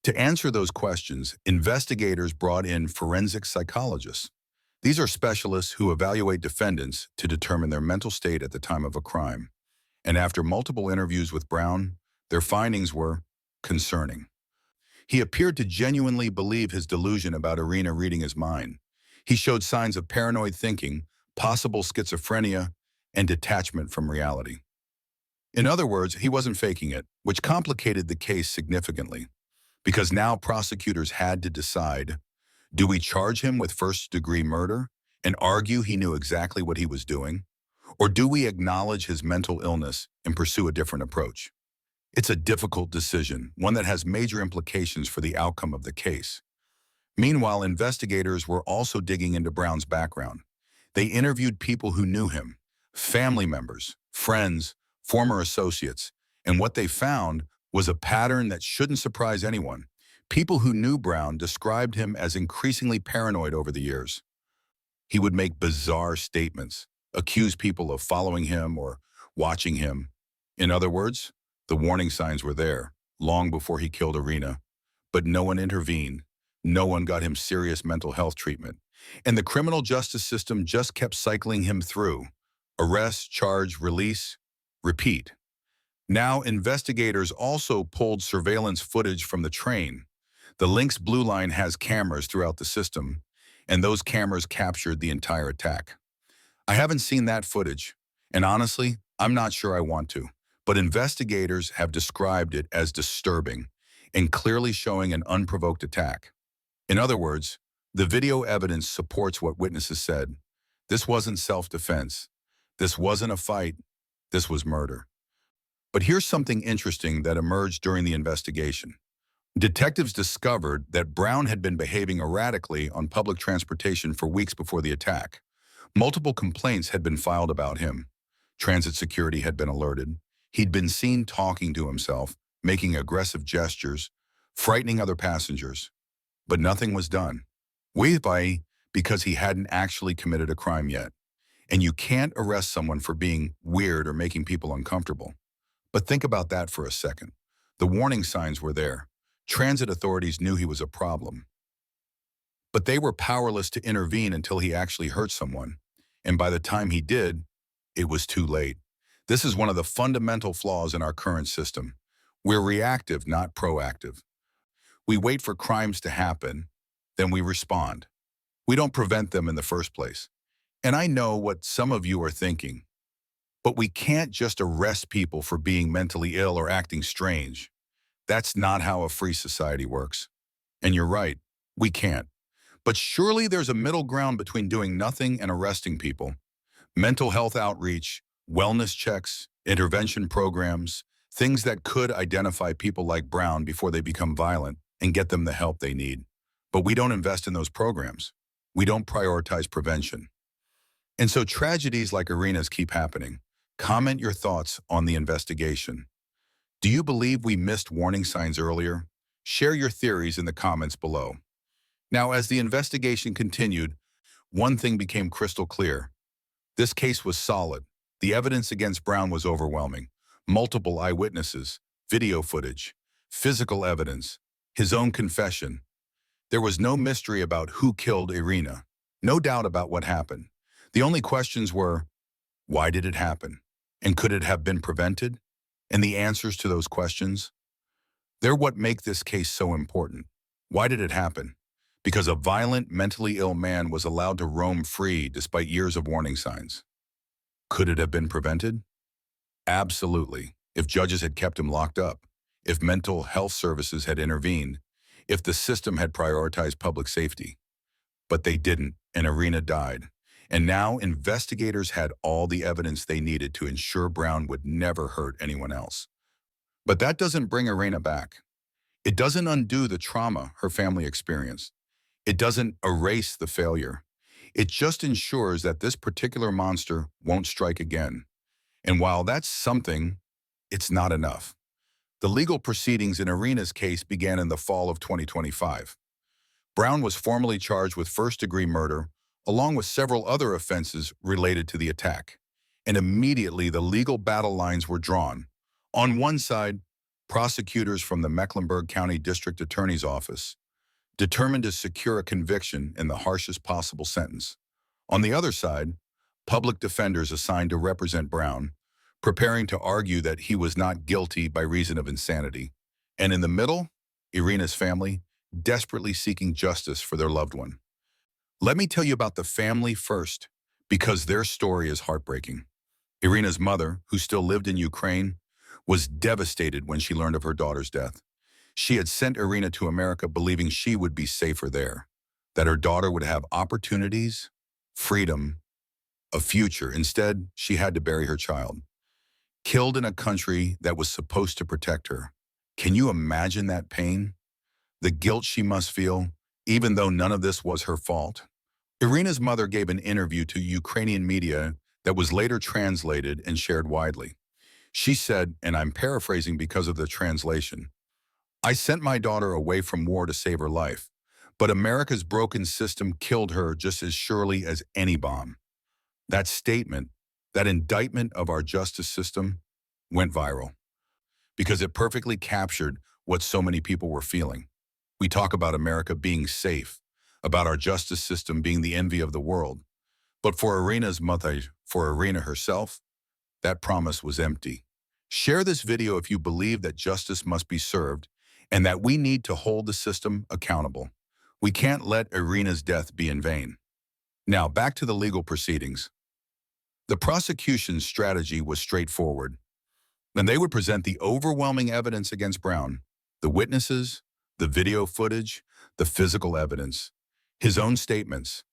To answer those questions, investigators brought in forensic psychologists. These are specialists who evaluate defendants to determine their mental state at the time of a crime. And after multiple interviews with Brown, their findings were concerning. He appeared to genuinely believe his delusion about Iryna reading his mind. He showed signs of paranoid thinking, possible schizophrenia, and detachment from reality. In other words, he wasn't faking it, which complicated the case significantly. Because now prosecutors had to decide, do we charge him with first-degree murder and argue he knew exactly what he was doing? Or do we acknowledge his mental illness and pursue a different approach? It's a difficult decision, one that has major implications for the outcome of the case. Meanwhile, investigators were also digging into Brown's background. They interviewed people who knew him, family members, friends, former associates, and what they found was a pattern that shouldn't surprise anyone. People who knew Brown described him as increasingly paranoid over the years. He would make bizarre statements, accuse people of following him or watching him. In other words, the warning signs were there, long before he killed Iryna. But no one intervened. No one got him serious mental health treatment. And the criminal justice system just kept cycling him through. Arrest, charge, release, repeat. Now, investigators also pulled surveillance footage from the train. The Lynx Blue Line has cameras throughout the system, and those cameras captured the entire attack. I haven't seen that footage, and honestly, I'm not sure I want to. But investigators have described it as disturbing and clearly showing an unprovoked attack. In other words, the video evidence supports what witnesses said. This wasn't self-defense. This wasn't a fight. This was murder. But here's something interesting that emerged during the investigation. Detectives discovered that Brown had been behaving erratically on public transportation for weeks before the attack. Multiple complaints had been filed about him. Transit security had been alerted. He'd been seen talking to himself, making aggressive gestures, frightening other passengers. But nothing was done. Why? Because he hadn't actually committed a crime yet. And you can't arrest someone for being weird or making people uncomfortable. But think about that for a second. The warning signs were there. Transit authorities knew he was a problem. But they were powerless to intervene until he actually hurt someone. And by the time he did, it was too late. This is one of the fundamental flaws in our current system. We're reactive, not proactive. We wait for crimes to happen, then we respond. We don't prevent them in the first place. And I know what some of you are thinking, but we can't just arrest people for being mentally ill or acting strange. That's not how a free society works. And you're right, we can't. But surely there's a middle ground between doing nothing and arresting people. Mental health outreach, wellness checks, intervention programs, things that could identify people like Brown before they become violent and get them the help they need. But we don't invest in those programs. We don't prioritize prevention. And so tragedies like Iryna's keep happening. Comment your thoughts on the investigation. Do you believe we missed warning signs earlier? Share your theories in the comments below. Now, as the investigation continued, one thing became crystal clear. This case was solid. The evidence against Brown was overwhelming. Multiple eyewitnesses, video footage, physical evidence, his own confession. There was no mystery about who killed Iryna. No doubt about what happened. The only questions were, why did it happen? And could it have been prevented? And the answers to those questions, they're what make this case so important. Why did it happen? Because a violent, mentally ill man was allowed to roam free despite years of warning signs. Could it have been prevented? Absolutely. If judges had kept him locked up, if mental health services had intervened, if the system had prioritized public safety. But they didn't, and Iryna died. And now investigators had all the evidence they needed to ensure Brown would never hurt anyone else. But that doesn't bring Iryna back. It doesn't undo the trauma her family experienced. It doesn't erase the failure. It just ensures that this particular monster won't strike again. And while that's something, it's not enough. The legal proceedings in Iryna's case began in the fall of 2025. Brown was formally charged with first-degree murder, along with several other offenses related to the attack. And immediately the legal battle lines were drawn. On one side, prosecutors from the Mecklenburg County District Attorney's Office, determined to secure a conviction in the harshest possible sentence. On the other side, public defenders assigned to represent Brown, preparing to argue that he was not guilty by reason of insanity. And in the middle, Iryna's family, desperately seeking justice for their loved one. Let me tell you about the family first, because their story is heartbreaking. Iryna's mother, who still lived in Ukraine, was devastated when she learned of her daughter's death. She had sent Iryna to America believing she would be safer there, that her daughter would have opportunities, freedom, a future. Instead, she had to bury her child, killed in a country that was supposed to protect her. Can you imagine that pain? The guilt she must feel, even though none of this was her fault. Iryna's mother gave an interview to Ukrainian media that was later translated and shared widely. She said, and I'm paraphrasing because of the translation, "I sent my daughter away from war to save her life, but America's broken system killed her just as surely as any bomb." That statement, that indictment of our justice system, went viral because it perfectly captured what so many people were feeling. We talk about America being safe, about our justice system being the envy of the world. But for Iryna's mother, for Iryna herself, that promise was empty. Share this video if you believe that justice must be served and that we need to hold the system accountable. We can't let Iryna's death be in vain. Now, back to the legal proceedings. The prosecution's strategy was straightforward, and they would present the overwhelming evidence against Brown, the witnesses, the video footage, the physical evidence, his own statements,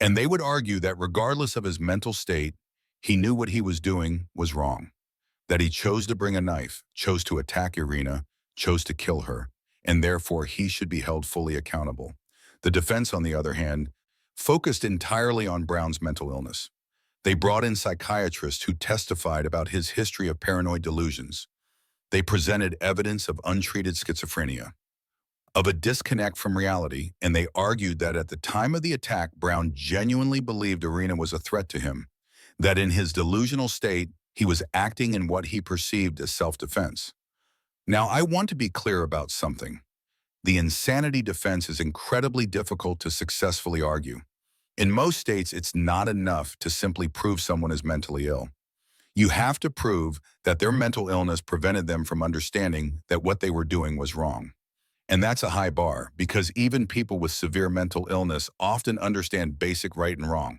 and they would argue that regardless of his mental state, he knew what he was doing was wrong, that he chose to bring a knife, chose to attack Iryna, chose to kill her, and therefore he should be held fully accountable. The defense, on the other hand, focused entirely on Brown's mental illness. They brought in psychiatrists who testified about his history of paranoid delusions. They presented evidence of untreated schizophrenia, of a disconnect from reality, and they argued that at the time of the attack, Brown genuinely believed Iryna was a threat to him, that in his delusional state, he was acting in what he perceived as self-defense. Now, I want to be clear about something. The insanity defense is incredibly difficult to successfully argue. In most states, it's not enough to simply prove someone is mentally ill. You have to prove that their mental illness prevented them from understanding that what they were doing was wrong. And that's a high bar, because even people with severe mental illness often understand basic right and wrong.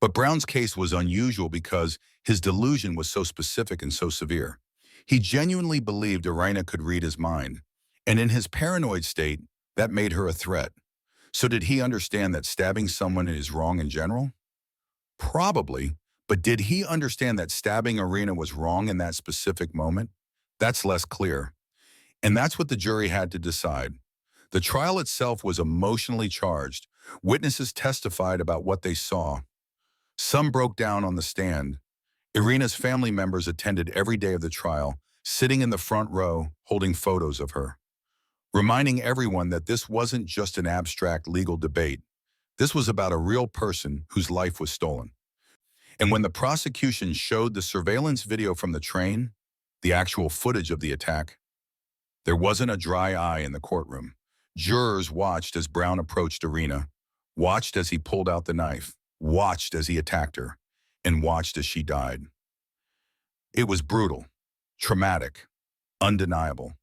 But Brown's case was unusual because his delusion was so specific and so severe. He genuinely believed Iryna could read his mind. And in his paranoid state, that made her a threat. So did he understand that stabbing someone is wrong in general? Probably. But did he understand that stabbing Iryna was wrong in that specific moment? That's less clear. And that's what the jury had to decide. The trial itself was emotionally charged. Witnesses testified about what they saw. Some broke down on the stand. Iryna's family members attended every day of the trial, sitting in the front row, holding photos of her, reminding everyone that this wasn't just an abstract legal debate. This was about a real person whose life was stolen. And when the prosecution showed the surveillance video from the train, the actual footage of the attack, there wasn't a dry eye in the courtroom. Jurors watched as Brown approached Iryna, watched as he pulled out the knife, watched as he attacked her, and watched as she died. It was brutal, traumatic, undeniable.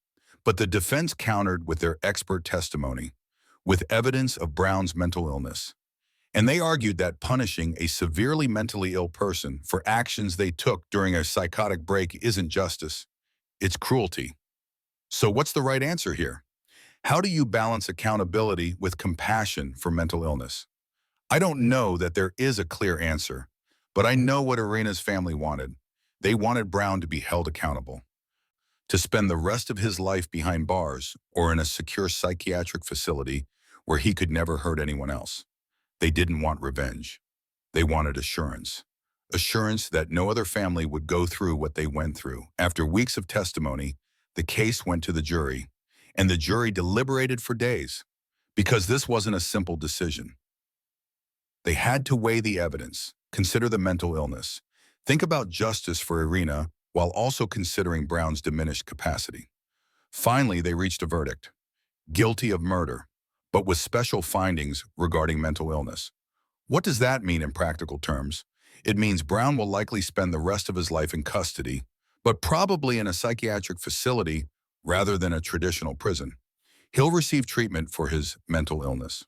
But the defense countered with their expert testimony, with evidence of Brown's mental illness. And they argued that punishing a severely mentally ill person for actions they took during a psychotic break isn't justice, it's cruelty. So what's the right answer here? How do you balance accountability with compassion for mental illness? I don't know that there is a clear answer, but I know what Iryna's family wanted. They wanted Brown to be held accountable, to spend the rest of his life behind bars or in a secure psychiatric facility where he could never hurt anyone else. They didn't want revenge. They wanted assurance. Assurance that no other family would go through what they went through. After weeks of testimony, the case went to the jury, and the jury deliberated for days, because this wasn't a simple decision. They had to weigh the evidence, consider the mental illness, think about justice for Iryna while also considering Brown's diminished capacity. Finally, they reached a verdict: guilty of murder, but with special findings regarding mental illness. What does that mean in practical terms? It means Brown will likely spend the rest of his life in custody, but probably in a psychiatric facility rather than a traditional prison. He'll receive treatment for his mental illness.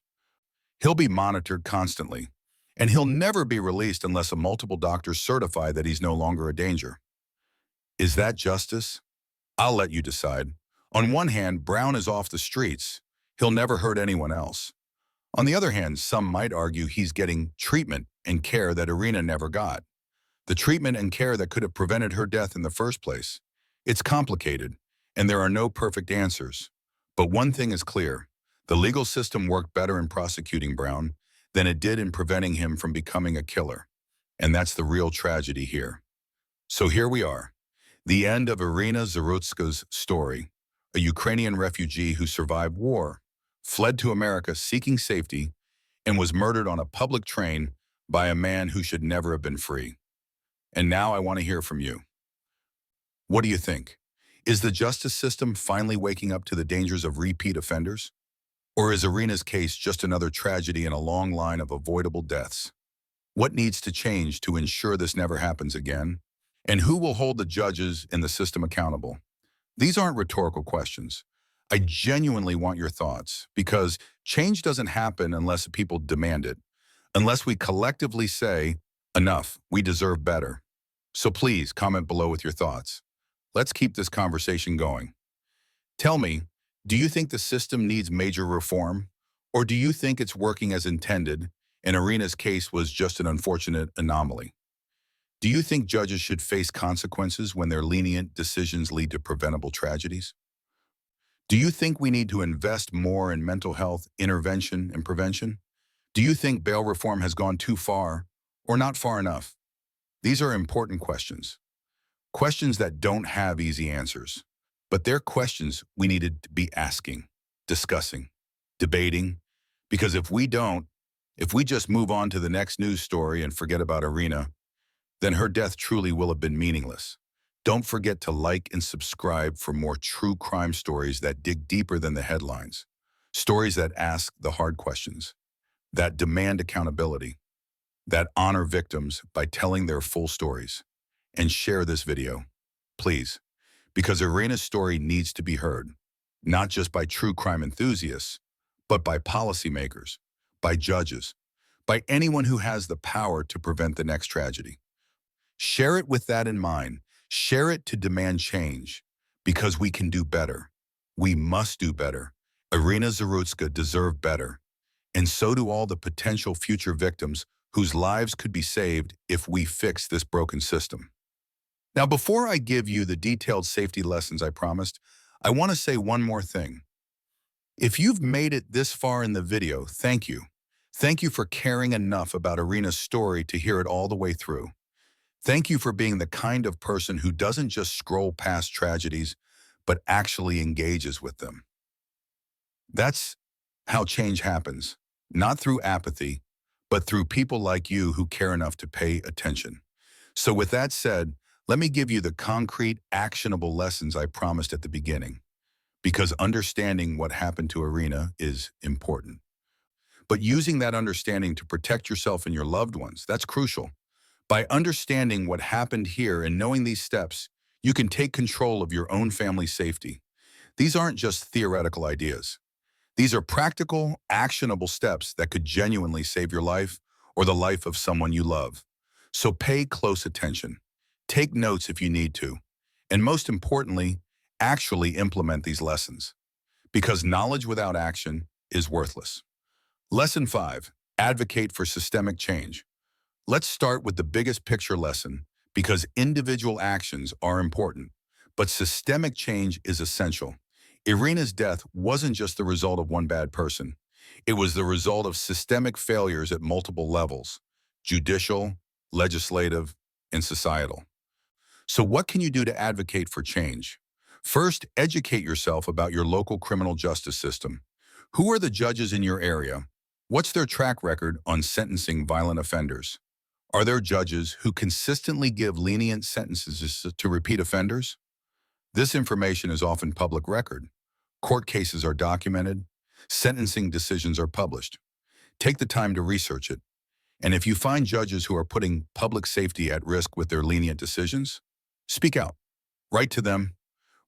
He'll be monitored constantly, and he'll never be released unless multiple doctors certify that he's no longer a danger. Is that justice? I'll let you decide. On one hand, Brown is off the streets. He'll never hurt anyone else. On the other hand, some might argue he's getting treatment and care that Iryna never got. The treatment and care that could have prevented her death in the first place. It's complicated, and there are no perfect answers. But one thing is clear: the legal system worked better in prosecuting Brown than it did in preventing him from becoming a killer. And that's the real tragedy here. So here we are, the end of Iryna Zarutska's story, a Ukrainian refugee who survived war, fled to America seeking safety, and was murdered on a public train by a man who should never have been free. And now I want to hear from you. What do you think? Is the justice system finally waking up to the dangers of repeat offenders? Or is Iryna's case just another tragedy in a long line of avoidable deaths? What needs to change to ensure this never happens again? And who will hold the judges and the system accountable? These aren't rhetorical questions. I genuinely want your thoughts, because change doesn't happen unless people demand it, unless we collectively say, enough, we deserve better. So please comment below with your thoughts. Let's keep this conversation going. Tell me, do you think the system needs major reform? Or do you think it's working as intended and Iryna's case was just an unfortunate anomaly? Do you think judges should face consequences when their lenient decisions lead to preventable tragedies? Do you think we need to invest more in mental health intervention and prevention? Do you think bail reform has gone too far or not far enough? These are important questions. Questions that don't have easy answers, but they're questions we needed to be asking, discussing, debating, because if we just move on to the next news story and forget about Iryna, then her death truly will have been meaningless. Don't forget to like and subscribe for more true crime stories that dig deeper than the headlines. Stories that ask the hard questions, that demand accountability, that honor victims by telling their full stories. And share this video, please, because Iryna's story needs to be heard, not just by true crime enthusiasts, but by policymakers, by judges, by anyone who has the power to prevent the next tragedy. Share it with that in mind. Share it to demand change, because we can do better. We must do better. Iryna Zarutska deserved better, and so do all the potential future victims whose lives could be saved if we fix this broken system. Now, before I give you the detailed safety lessons I promised, I want to say one more thing. If you've made it this far in the video, thank you. Thank you for caring enough about Iryna's story to hear it all the way through. Thank you for being the kind of person who doesn't just scroll past tragedies, but actually engages with them. That's how change happens, not through apathy, but through people like you who care enough to pay attention. So with that said, let me give you the concrete, actionable lessons I promised at the beginning, because understanding what happened to Iryna is important. But using that understanding to protect yourself and your loved ones, that's crucial. By understanding what happened here and knowing these steps, you can take control of your own family's safety. These aren't just theoretical ideas. These are practical, actionable steps that could genuinely save your life or the life of someone you love. So pay close attention. Take notes if you need to. And most importantly, actually implement these lessons. Because knowledge without action is worthless. Lesson 5. Advocate for systemic change. Let's start with the biggest picture lesson, because individual actions are important, but systemic change is essential. Iryna's death wasn't just the result of one bad person. It was the result of systemic failures at multiple levels: judicial, legislative, and societal. So what can you do to advocate for change? First, educate yourself about your local criminal justice system. Who are the judges in your area? What's their track record on sentencing violent offenders? Are there judges who consistently give lenient sentences to repeat offenders? This information is often public record. Court cases are documented. Sentencing decisions are published. Take the time to research it. And if you find judges who are putting public safety at risk with their lenient decisions, speak out. Write to them.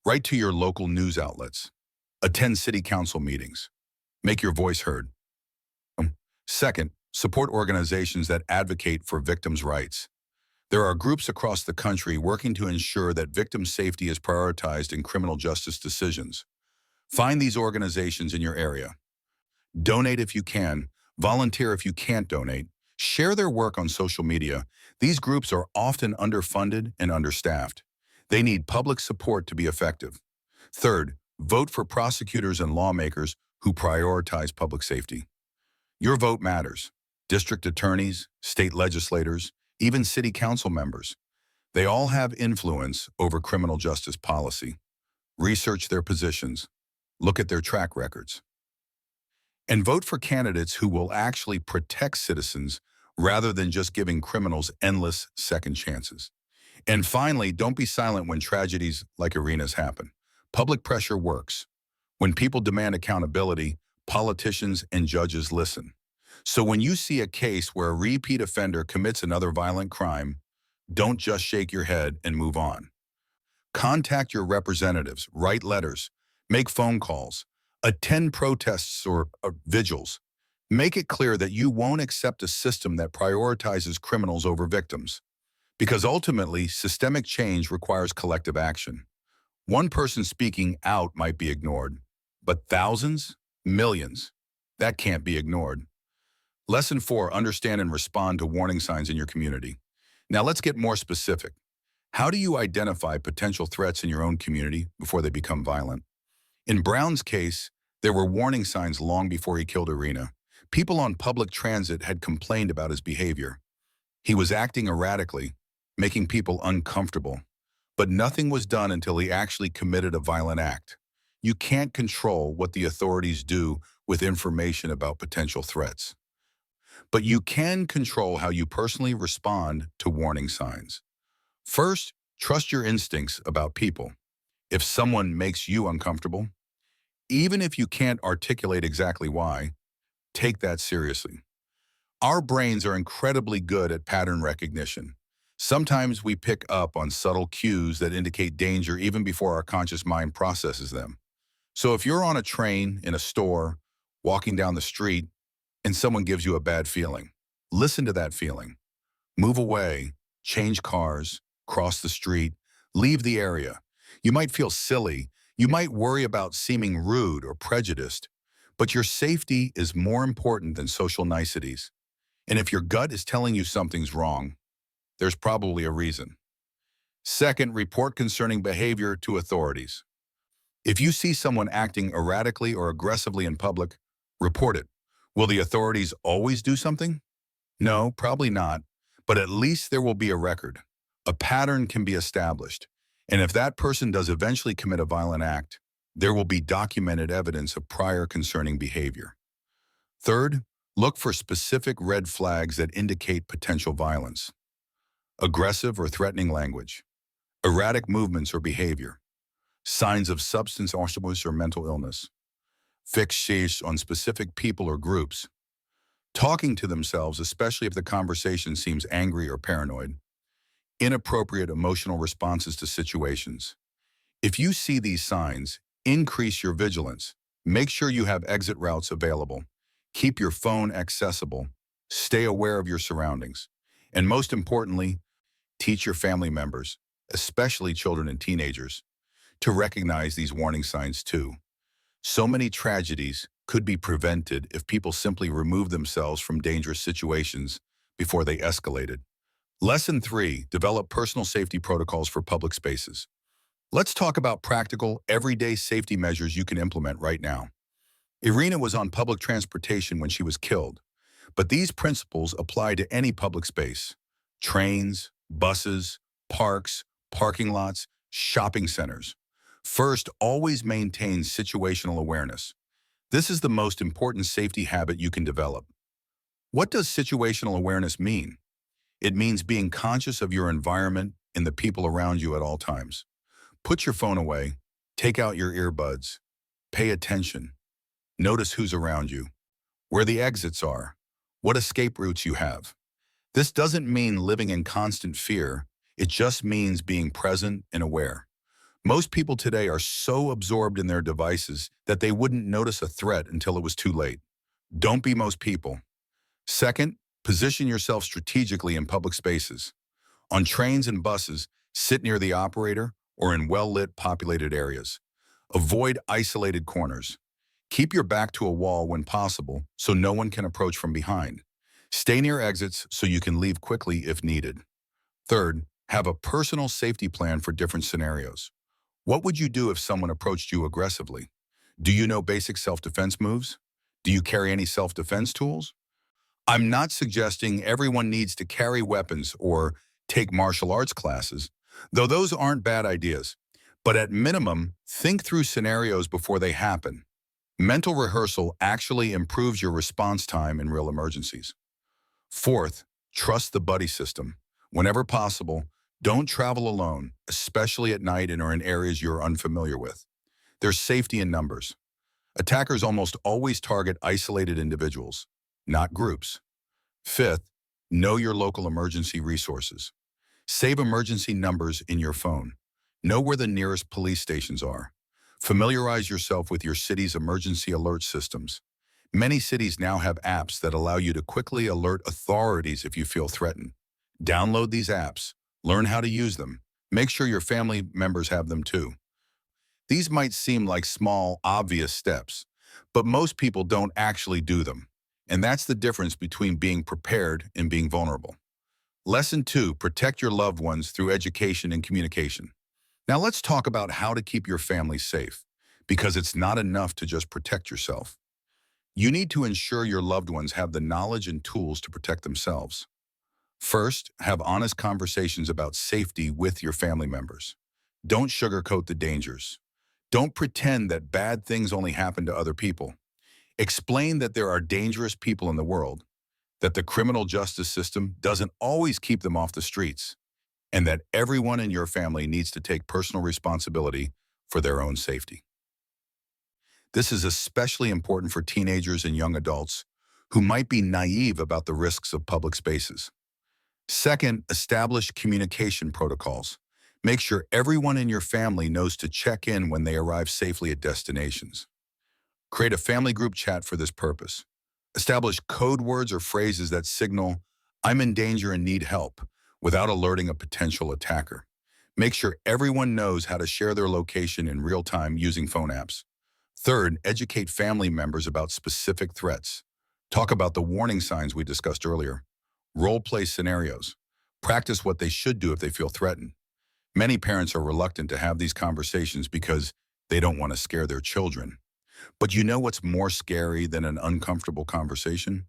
Write to your local news outlets. Attend city council meetings. Make your voice heard. Second, support organizations that advocate for victims' rights. There are groups across the country working to ensure that victim safety is prioritized in criminal justice decisions. Find these organizations in your area. Donate if you can. Volunteer if you can't donate. Share their work on social media. These groups are often underfunded and understaffed. They need public support to be effective. Third, vote for prosecutors and lawmakers who prioritize public safety. Your vote matters. District attorneys, state legislators, even city council members. They all have influence over criminal justice policy. Research their positions. Look at their track records. And vote for candidates who will actually protect citizens rather than just giving criminals endless second chances. And finally, don't be silent when tragedies like Iryna's happen. Public pressure works. When people demand accountability, politicians and judges listen. So when you see a case where a repeat offender commits another violent crime, don't just shake your head and move on. Contact your representatives, write letters, make phone calls, attend protests or vigils. Make it clear that you won't accept a system that prioritizes criminals over victims. Because ultimately, systemic change requires collective action. One person speaking out might be ignored, but thousands, millions, that can't be ignored. Lesson 4, understand and respond to warning signs in your community. Now let's get more specific. How do you identify potential threats in your own community before they become violent? In Brown's case, there were warning signs long before he killed Iryna. People on public transit had complained about his behavior. He was acting erratically, making people uncomfortable. But nothing was done until he actually committed a violent act. You can't control what the authorities do with information about potential threats. But you can control how you personally respond to warning signs. First, Trust your instincts about people. If someone makes you uncomfortable, even if you can't articulate exactly why, take that seriously. Our brains are incredibly good at pattern recognition. Sometimes we pick up on subtle cues that indicate danger even before our conscious mind processes them. So if you're on a train, in a store, walking down the street, and someone gives you a bad feeling, listen to that feeling. Move away, change cars, cross the street, leave the area. You might feel silly. You might worry about seeming rude or prejudiced, but your safety is more important than social niceties. And if your gut is telling you something's wrong, there's probably a reason. Second, report concerning behavior to authorities. If you see someone acting erratically or aggressively in public, report it. Will the authorities always do something? No, probably not, but at least there will be a record. A pattern can be established, and if that person does eventually commit a violent act, there will be documented evidence of prior concerning behavior. Third, look for specific red flags that indicate potential violence. Aggressive or threatening language, erratic movements or behavior, signs of substance abuse or mental illness, fixation on specific people or groups, talking to themselves, especially if the conversation seems angry or paranoid, inappropriate emotional responses to situations. If you see these signs, increase your vigilance. Make sure you have exit routes available. Keep your phone accessible. Stay aware of your surroundings. And most importantly, teach your family members, especially children and teenagers, to recognize these warning signs too. So many tragedies could be prevented if people simply remove themselves from dangerous situations before they escalated. Lesson 3, develop personal safety protocols for public spaces. Let's talk about practical, everyday safety measures you can implement right now. Iryna was on public transportation when she was killed, but these principles apply to any public space: trains, buses, parks, parking lots, shopping centers. First, always maintain situational awareness. This is the most important safety habit you can develop. What does situational awareness mean? It means being conscious of your environment and the people around you at all times. Put your phone away, take out your earbuds, pay attention, notice who's around you, where the exits are, what escape routes you have. This doesn't mean living in constant fear, it just means being present and aware. Most people today are so absorbed in their devices that they wouldn't notice a threat until it was too late. Don't be most people. Second, position yourself strategically in public spaces. On trains and buses, sit near the operator or in well-lit, populated areas. Avoid isolated corners. Keep your back to a wall when possible so no one can approach from behind. Stay near exits so you can leave quickly if needed. Third, have a personal safety plan for different scenarios. What would you do if someone approached you aggressively? Do you know basic self-defense moves? Do you carry any self-defense tools? I'm not suggesting everyone needs to carry weapons or take martial arts classes, though those aren't bad ideas. But at minimum, think through scenarios before they happen. Mental rehearsal actually improves your response time in real emergencies. Fourth, trust the buddy system. Whenever possible, don't travel alone, especially at night and or in areas you're unfamiliar with. There's safety in numbers. Attackers almost always target isolated individuals, not groups. Fifth, know your local emergency resources. Save emergency numbers in your phone. Know where the nearest police stations are. Familiarize yourself with your city's emergency alert systems. Many cities now have apps that allow you to quickly alert authorities if you feel threatened. Download these apps. Learn how to use them. Make sure your family members have them too. These might seem like small, obvious steps, but most people don't actually do them. And that's the difference between being prepared and being vulnerable. Lesson 2, protect your loved ones through education and communication. Now let's talk about how to keep your family safe, because it's not enough to just protect yourself. You need to ensure your loved ones have the knowledge and tools to protect themselves. First, have honest conversations about safety with your family members. Don't sugarcoat the dangers. Don't pretend that bad things only happen to other people. Explain that there are dangerous people in the world, that the criminal justice system doesn't always keep them off the streets. and that everyone in your family needs to take personal responsibility for their own safety. This is especially important for teenagers and young adults who might be naive about the risks of public spaces. Second, establish communication protocols. Make sure everyone in your family knows to check in when they arrive safely at destinations. Create a family group chat for this purpose. Establish code words or phrases that signal, "I'm in danger and need help," without alerting a potential attacker. Make sure everyone knows how to share their location in real time using phone apps. Third, educate family members about specific threats. Talk about the warning signs we discussed earlier. Role-play scenarios. Practice what they should do if they feel threatened. Many parents are reluctant to have these conversations because they don't want to scare their children. But you know what's more scary than an uncomfortable conversation?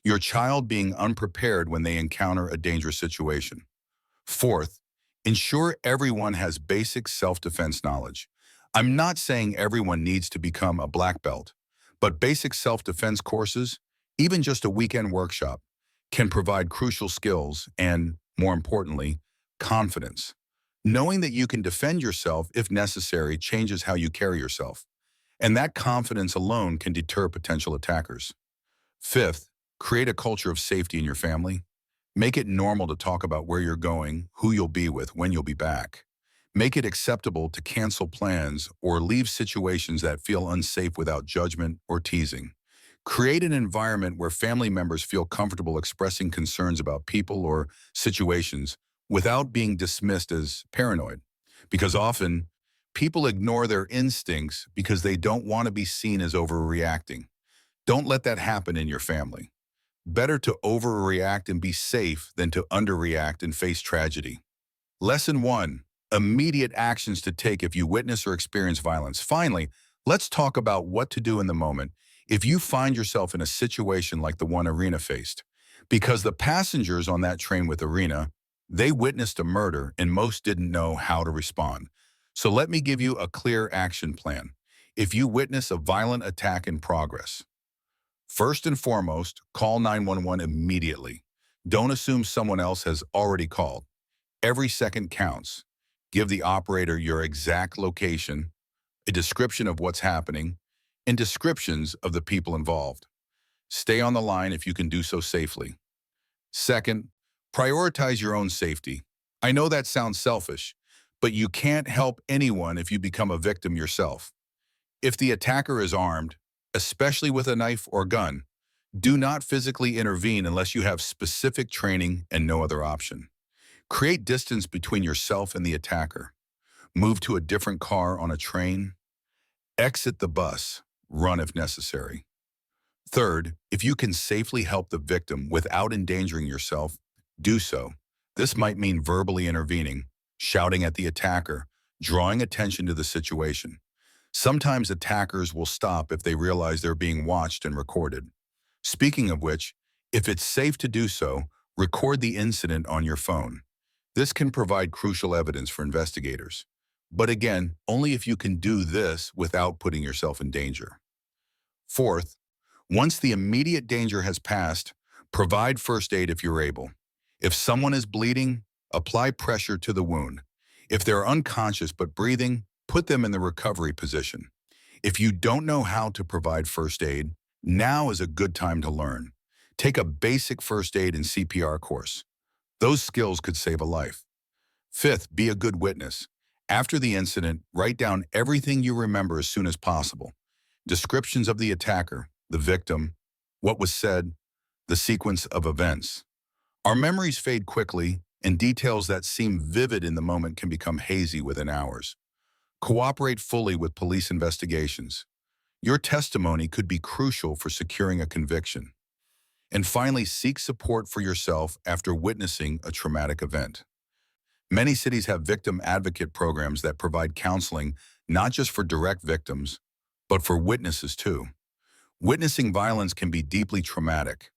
Your child being unprepared when they encounter a dangerous situation. Fourth, ensure everyone has basic self-defense knowledge. I'm not saying everyone needs to become a black belt, but basic self-defense courses, even just a weekend workshop, can provide crucial skills and, more importantly, confidence. Knowing that you can defend yourself if necessary changes how you carry yourself, and that confidence alone can deter potential attackers. Fifth, create a culture of safety in your family. Make it normal to talk about where you're going, who you'll be with, when you'll be back. Make it acceptable to cancel plans or leave situations that feel unsafe without judgment or teasing. Create an environment where family members feel comfortable expressing concerns about people or situations without being dismissed as paranoid. Because often, people ignore their instincts because they don't want to be seen as overreacting. Don't let that happen in your family. Better to overreact and be safe than to underreact and face tragedy. Lesson 1. Immediate actions to take if you witness or experience violence. Finally, let's talk about what to do in the moment if you find yourself in a situation like the one Iryna faced. Because the passengers on that train with Iryna, they witnessed a murder and most didn't know how to respond. So let me give you a clear action plan. If you witness a violent attack in progress, first and foremost, call 911 immediately. Don't assume someone else has already called. Every second counts. Give the operator your exact location, a description of what's happening, and descriptions of the people involved. Stay on the line if you can do so safely. Second, prioritize your own safety. I know that sounds selfish, but you can't help anyone if you become a victim yourself. If the attacker is armed, especially with a knife or gun, do not physically intervene unless you have specific training and no other option. Create distance between yourself and the attacker. Move to a different car on a train. Exit the bus. Run if necessary. Third, if you can safely help the victim without endangering yourself, do so. This might mean verbally intervening, shouting at the attacker, drawing attention to the situation. Sometimes attackers will stop if they realize they're being watched and recorded. Speaking of which, if it's safe to do so, record the incident on your phone. This can provide crucial evidence for investigators. But again, only if you can do this without putting yourself in danger. Fourth, once the immediate danger has passed, provide first aid if you're able. If someone is bleeding, apply pressure to the wound. If they're unconscious but breathing, put them in the recovery position. If you don't know how to provide first aid, now is a good time to learn. Take a basic first aid and CPR course. Those skills could save a life. Fifth, be a good witness. After the incident, write down everything you remember as soon as possible. Descriptions of the attacker, the victim, what was said, the sequence of events. Our memories fade quickly, and details that seem vivid in the moment can become hazy within hours. Cooperate fully with police investigations. Your testimony could be crucial for securing a conviction. And finally, seek support for yourself after witnessing a traumatic event. Many cities have victim advocate programs that provide counseling not just for direct victims, but for witnesses too. Witnessing violence can be deeply traumatic.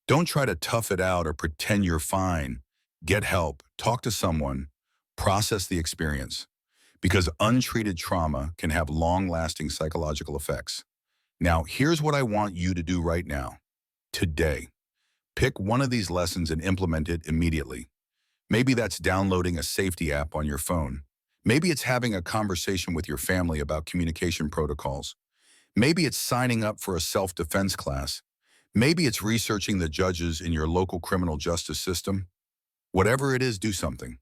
Don't try to tough it out or pretend you're fine. Get help, talk to someone, process the experience, because untreated trauma can have long-lasting psychological effects. Now, here's what I want you to do right now. Today, pick one of these lessons and implement it immediately. Maybe that's downloading a safety app on your phone. Maybe it's having a conversation with your family about communication protocols. Maybe it's signing up for a self-defense class. Maybe it's researching the judges in your local criminal justice system. Whatever it is, do something.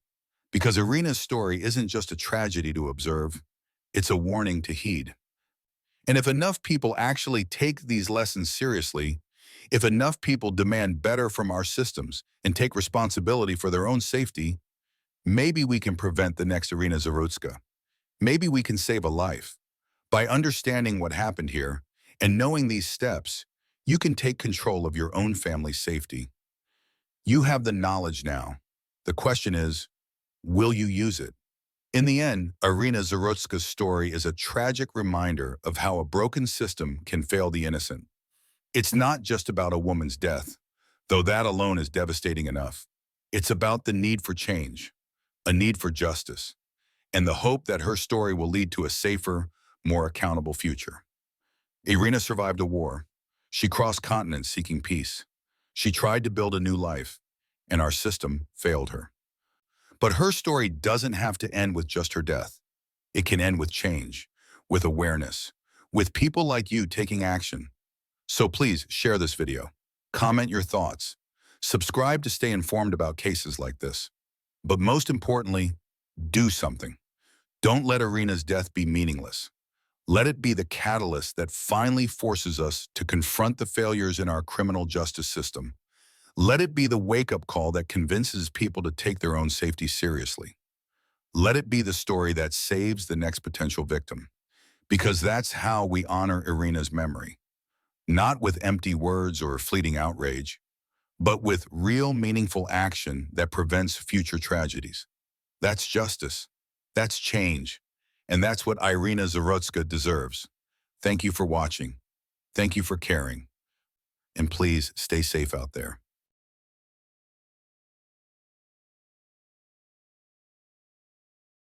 Because Iryna's story isn't just a tragedy to observe, it's a warning to heed. And if enough people actually take these lessons seriously, if enough people demand better from our systems and take responsibility for their own safety, maybe we can prevent the next Iryna Zarutska. Maybe we can save a life. By understanding what happened here and knowing these steps, you can take control of your own family's safety. You have the knowledge now. The question is, will you use it? In the end, Iryna Zarutska's story is a tragic reminder of how a broken system can fail the innocent. It's not just about a woman's death, though that alone is devastating enough. It's about the need for change, a need for justice, and the hope that her story will lead to a safer, more accountable future. Iryna survived a war. She crossed continents seeking peace. She tried to build a new life, and our system failed her. But her story doesn't have to end with just her death. It can end with change, with awareness, with people like you taking action. So please share this video, comment your thoughts, subscribe to stay informed about cases like this. But most importantly, do something. Don't let Iryna's death be meaningless. Let it be the catalyst that finally forces us to confront the failures in our criminal justice system. Let it be the wake-up call that convinces people to take their own safety seriously. Let it be the story that saves the next potential victim. Because that's how we honor Iryna's memory. Not with empty words or fleeting outrage, but with real meaningful action that prevents future tragedies. That's justice. That's change. And that's what Iryna Zarutska deserves. Thank you for watching. Thank you for caring. And please stay safe out there.